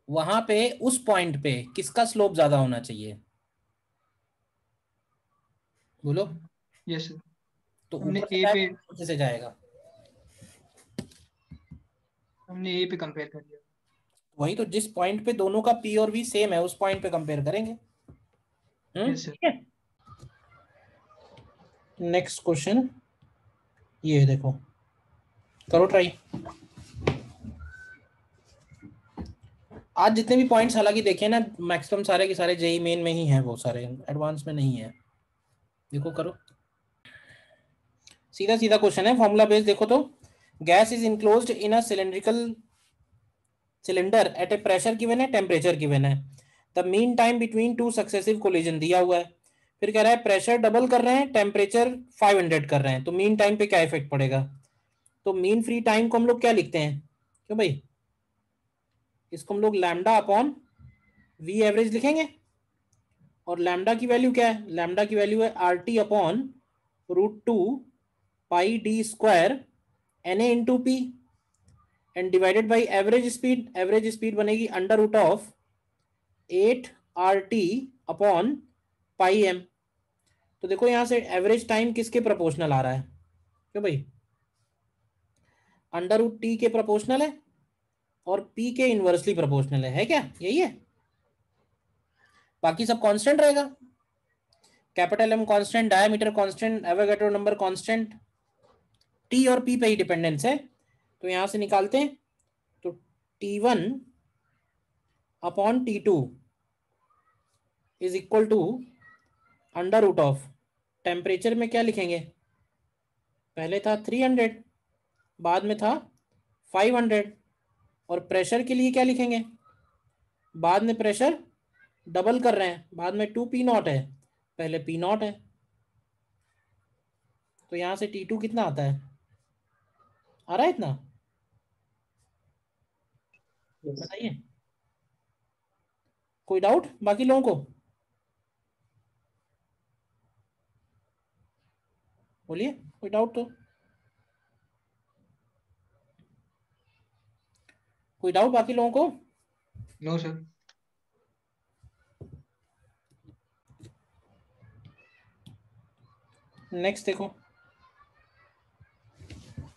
वहां पे, उस पॉइंट पे किसका स्लोप ज्यादा होना चाहिए? बोलो। Yes sir. तो हमने ऊपर से ए जाएगा, पे नीचे से जाएगा? हमने ए पे कंपेयर कर लिया। वही तो, जिस पॉइंट पे दोनों का P और V सेम है उस पॉइंट पे कंपेयर करेंगे। Yes sir. ठीक है। नेक्स्ट क्वेश्चन ये देखो, करो ट्राई। आज जितने भी पॉइंट्स हालांकि देखे ना, मैक्सिमम सारे के सारे जेई मेन में ही हैं, वो सारे एडवांस में नहीं है। देखो करो, सीधा सीधा क्वेश्चन है, फॉर्मूला बेस्ड। देखो तो, gas is enclosed in a cylindrical cylinder eight A pressure given है, टेम्परेचर गिवन है, the mean time between two successive collision दिया हुआ है। फिर कह रहा है प्रेशर डबल कर रहे हैं, टेम्परेचर 500 कर रहे हैं, तो मीन टाइम पे क्या इफेक्ट पड़ेगा? तो मीन फ्री टाइम को हम लोग क्या लिखते हैं? क्यों भाई? इसको हम लोग लैम्डा अपॉन वी एवरेज लिखेंगे, और लैम्डा की वैल्यू क्या है? लैम्डा की वैल्यू है RT upon √2 pi D square NA into P and divided by average speed. Average speed बनेगी under root of 8RT upon pi M. तो देखो यहां से एवरेज टाइम किसके प्रोपोर्शनल आ रहा है? क्यों भाई? अंडर रूट T के प्रोपोर्शनल है और P के इनवर्सली प्रोपोर्शनल है क्या? यही है, बाकी सब कांस्टेंट रहेगा। Capital M constant, diameter constant, Avogadro number constant, T और P पे ही डिपेंडेंस है। तो यहां से निकालते हैं, तो T1 upon T2 is equal to under root of, temperature में क्या लिखेंगे? पहले था 300, बाद में था 500, और प्रेशर के लिए क्या लिखेंगे? बाद में प्रेशर डबल कर रहे हैं, बाद में 2P0 है, पहले पी नॉट है, तो यहां से T2 कितना आता है, आ रहा है इतना, बताइए। कोई डाउट बाकी लोगों को, बोलिए कोई डाउट तो, कोई डाउट बाकी लोगों को। No sir. नेक्स्ट देखो,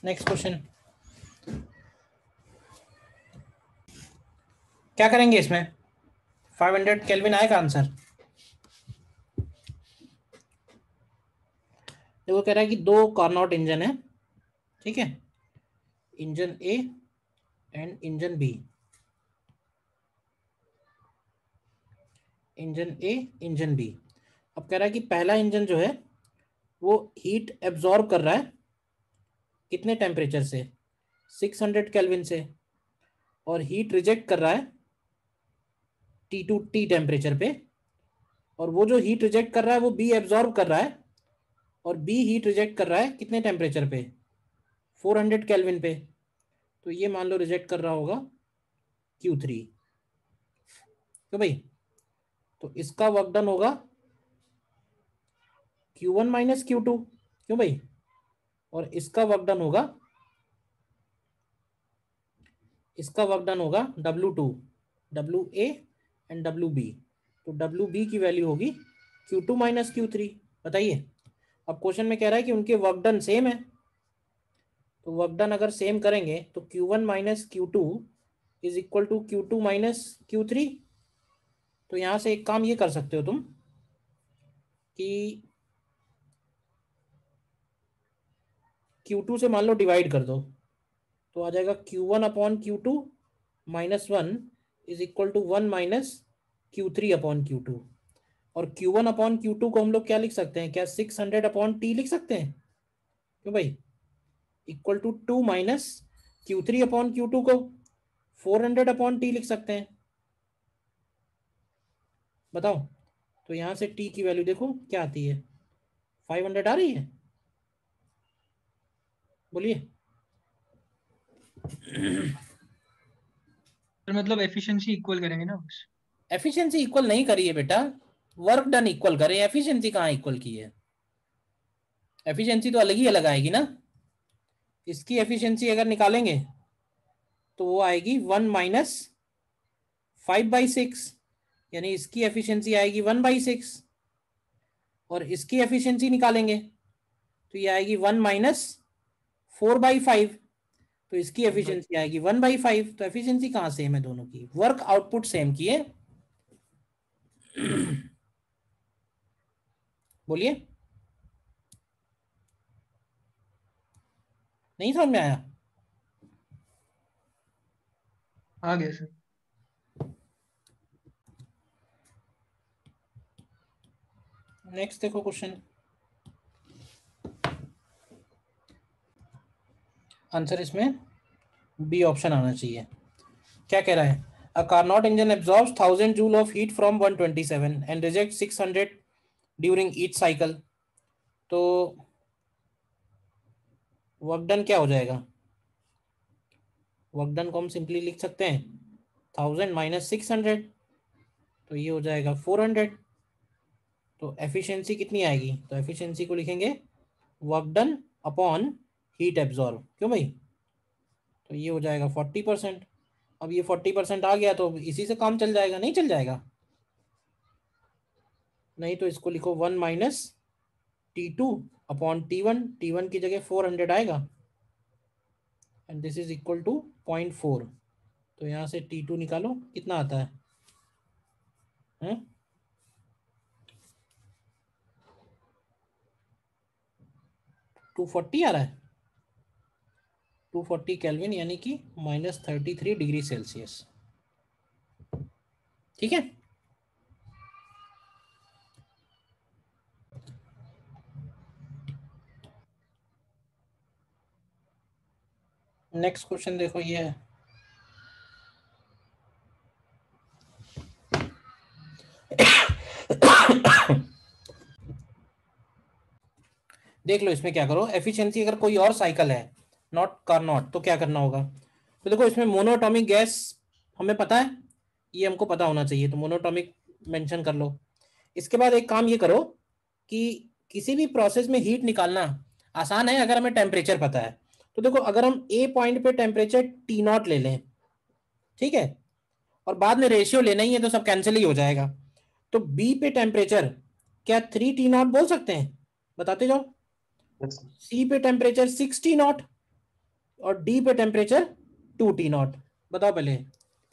नेक्स्ट क्वेश्चन क्या करेंगे इसमें, 500 केल्विन आएगा आंसर। देखो कह रहा है कि दो कार्नोट इंजन है, ठीक है, engine A and engine B, engine A engine B. अब कह रहा है कि पहला इंजन जो है वो हीट एब्जॉर्ब कर रहा है कितने टेम्परेचर से, 600 केल्विन से, और हीट रिजेक्ट कर रहा है T2 टेम्परेचर पे, और वो जो हीट रिजेक्ट कर रहा है वो बी एब्जॉर्ब कर रहा है, और बी हीट रिजेक्ट कर रहा है कितने टेम्परेचर पे, 400 केल्विन पे। तो ये मान लो रिजेक्ट कर रहा होगा Q3, क्यों भाई, तो इसका वर्क डन होगा Q1 माइनस Q2, क्यों भाई, और इसका वर्क डन होगा, इसका वर्क डन होगा W2, WA एंड WB। तो WB की वैल्यू होगी Q2 माइनस Q3। बताइए, अब क्वेश्चन में कह रहा है कि उनके वर्क डन सेम है, तो वर्क डन अगर सेम करेंगे तो Q1 minus Q2 is equal to Q2 minus Q3। तो यहां से एक काम ये कर सकते हो तुम कि Q2 से मान लो डिवाइड कर दो, तो आ जाएगा Q1 upon Q2 minus 1 is equal to 1 minus Q3 upon Q2। और Q1 अपॉन Q2 को हम लोग क्या लिख सकते हैं, क्या 600 अपॉन T लिख सकते हैं, क्यों भाई, equal to 2 minus Q3 upon Q2 को 400 अपॉन T लिख सकते हैं। बताओ, तो यहां से T की वैल्यू देखो क्या आती है, 500 आ रही है, बोलिए। सर मतलब एफिशिएंसी इक्वल करेंगे ना बस। एफिशिएंसी इक्वल नहीं करी है बेटा, वर्क डन इक्वल करे, एफिशिएंसी कहाँ इक्वल की है, एफिशिएंसी तो अलग ही अलग आएगी ना। इसकी एफिशिएंसी अगर निकालेंगे तो वो आएगी 1 माइनस 5/6, यानी इसकी एफिशिएंसी आएगी 1/6, और इसकी एफिशिएंसी निकालेंगे तो ये आएगी 1 माइनस 4/5, तो इसकी एफिशिएंसी आएगी 1/5। तो एफिशिएंसी कहाँ सेम है दोनों की, वर्क आउटपुट सेम की है। बोलिए, नहीं समझ में आया, आ गया सर। नेक्स्ट देखो क्वेश्चन, आंसर इसमें बी ऑप्शन आना चाहिए। क्या कह रहा है, a Carnot engine absorbs 1000 joule of heat from 127 and reject 600 during each cycle. तो वर्क डन क्या हो जाएगा, वर्क डन को हम सिंपली लिख सकते हैं 1000 माइनस 600, तो ये हो जाएगा 400। तो एफिशिएंसी कितनी आएगी, तो एफिशिएंसी को लिखेंगे work done upon heat absorb, क्यों भाई, तो ये हो जाएगा 40%। अब ये 40% आ गया तो इसी से काम चल जाएगा, नहीं चल जाएगा, नहीं तो इसको लिखो 1 minus T2 upon T1, T1 की जगह 400 आएगा, and this is equal to 0.4। तो यहाँ से T2 निकालो कितना आता है, 240 आ रहा है, 240 केल्विन, यानी कि -33 डिग्री सेल्सियस, ठीक है। नेक्स्ट क्वेश्चन देखो, ये है देख लो इसमें क्या करो, एफिशिएंसी अगर कोई और साइकिल है नॉट कार्नोट तो क्या करना होगा। तो देखो इसमें मोनोटॉमिक गैस हमें पता है, ये हमको पता होना चाहिए, तो मोनोटॉमिक मेंशन कर लो। इसके बाद एक काम ये करो कि किसी भी प्रोसेस में हीट निकालना आसान है अगर हमें टेम्परेचर पता है। तो देखो अगर हम ए पॉइंट पे टेम्परेचर टी नॉट ले लें, ठीक है, और बाद में रेशियो लेना ही है तो सब कैंसिल ही हो जाएगा। तो बी पे टेम्परेचर क्या 3 टी नॉट बोल सकते हैं, बताते जाओ। Yes, सी पे टेम्परेचर 6 टी नॉट और डी पे टेम्परेचर 2 टी नॉट। बताओ पहले,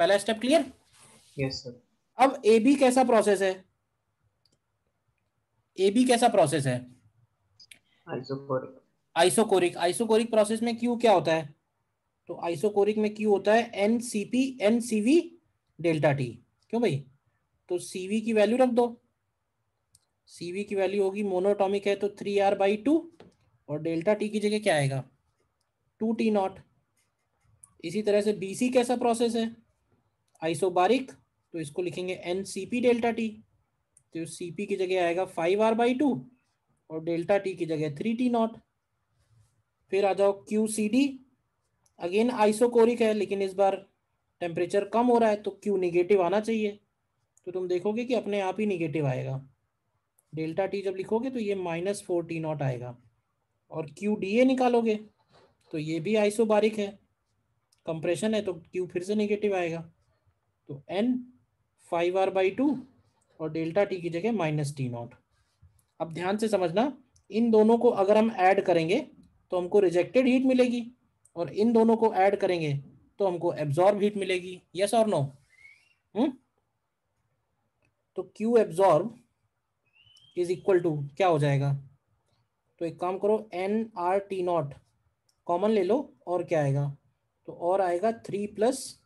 पहला स्टेप क्लियर। yes sir. अब ए बी कैसा प्रोसेस है, ए बी कैसा प्रोसेस है, Isoporic. आइसोकोरिक। आइसोकोरिक प्रोसेस में क्यू क्या होता है, तो आइसोकोरिक में क्यू होता है n C P n C V delta T. क्यों भाई, तो सी वी की वैल्यू रख दो, सी वी की वैल्यू होगी मोनोटॉमिक है तो 3R/2 और डेल्टा टी की जगह क्या आएगा 2 टी नॉट। इसी तरह से बी सी कैसा प्रोसेस है, आइसोबारिक, तो इसको लिखेंगे n C P delta T, तो सी पी की जगह आएगा 5R/2 और डेल्टा टी की जगह 3 टी नॉट। फिर आ जाओ Q C D, again isochoric है लेकिन इस बार टेम्परेचर कम हो रहा है तो क्यू निगेटिव आना चाहिए, तो तुम देखोगे कि अपने आप ही निगेटिव आएगा। डेल्टा टी जब लिखोगे तो ये -4 टी नॉट आएगा। और क्यू डी ए निकालोगे तो ये भी आइसोबारिक है, कंप्रेशन है तो क्यू फिर से निगेटिव आएगा। तो एन 5R/2 और डेल्टा टी की जगह -T0। अब ध्यान से समझना, इन दोनों को अगर हम ऐड करेंगे तो हमको रिजेक्टेड हीट मिलेगी और इन दोनों को ऐड करेंगे तो हमको एब्जॉर्ब हीट मिलेगी। यस और नो? तो Q absorb is equal to क्या हो जाएगा, तो एक काम करो NR/T0 कॉमन ले लो और क्या आएगा, तो और आएगा 3 +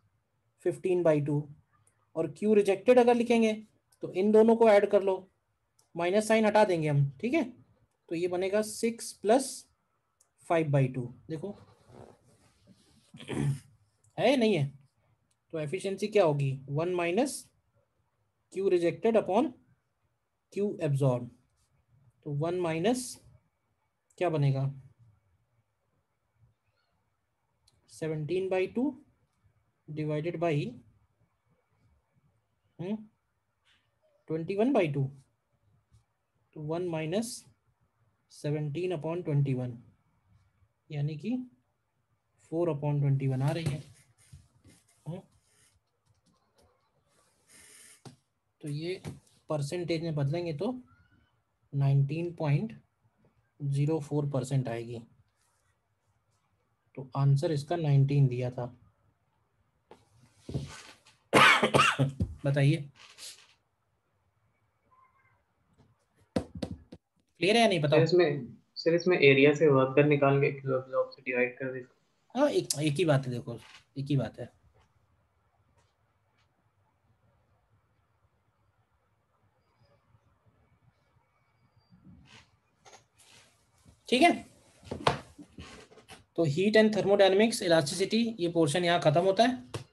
15/2 और क्यू रिजेक्टेड अगर लिखेंगे तो इन दोनों को ऐड कर लो, माइनस साइन हटा देंगे हम, ठीक है, तो ये बनेगा 6 + 5/2। देखो है नहीं है, तो एफिशिएंसी क्या होगी 1 - Q rejected upon Q absorb, तो 1 - क्या बनेगा 17/2 डिवाइडेड बाई 21/2, तो 1 - 17/21 यानी कि 4/21 आ रही है। तो ये परसेंटेज में बदलेंगे तो 19.04% आएगी। तो आंसर इसका 19 दिया था। बताइए क्लियर है या नहीं, सर बताओ। इसमें एरिया से वर्क डन निकाल के क्यू एब्जॉर्ब से डिवाइड कर दे। हाँ एक ही बात है, देखो एक ही बात है। ठीक है, तो हीट एंड थर्मोडायनेमिक्स इलास्टिसिटी ये पोर्शन यहाँ खत्म होता है।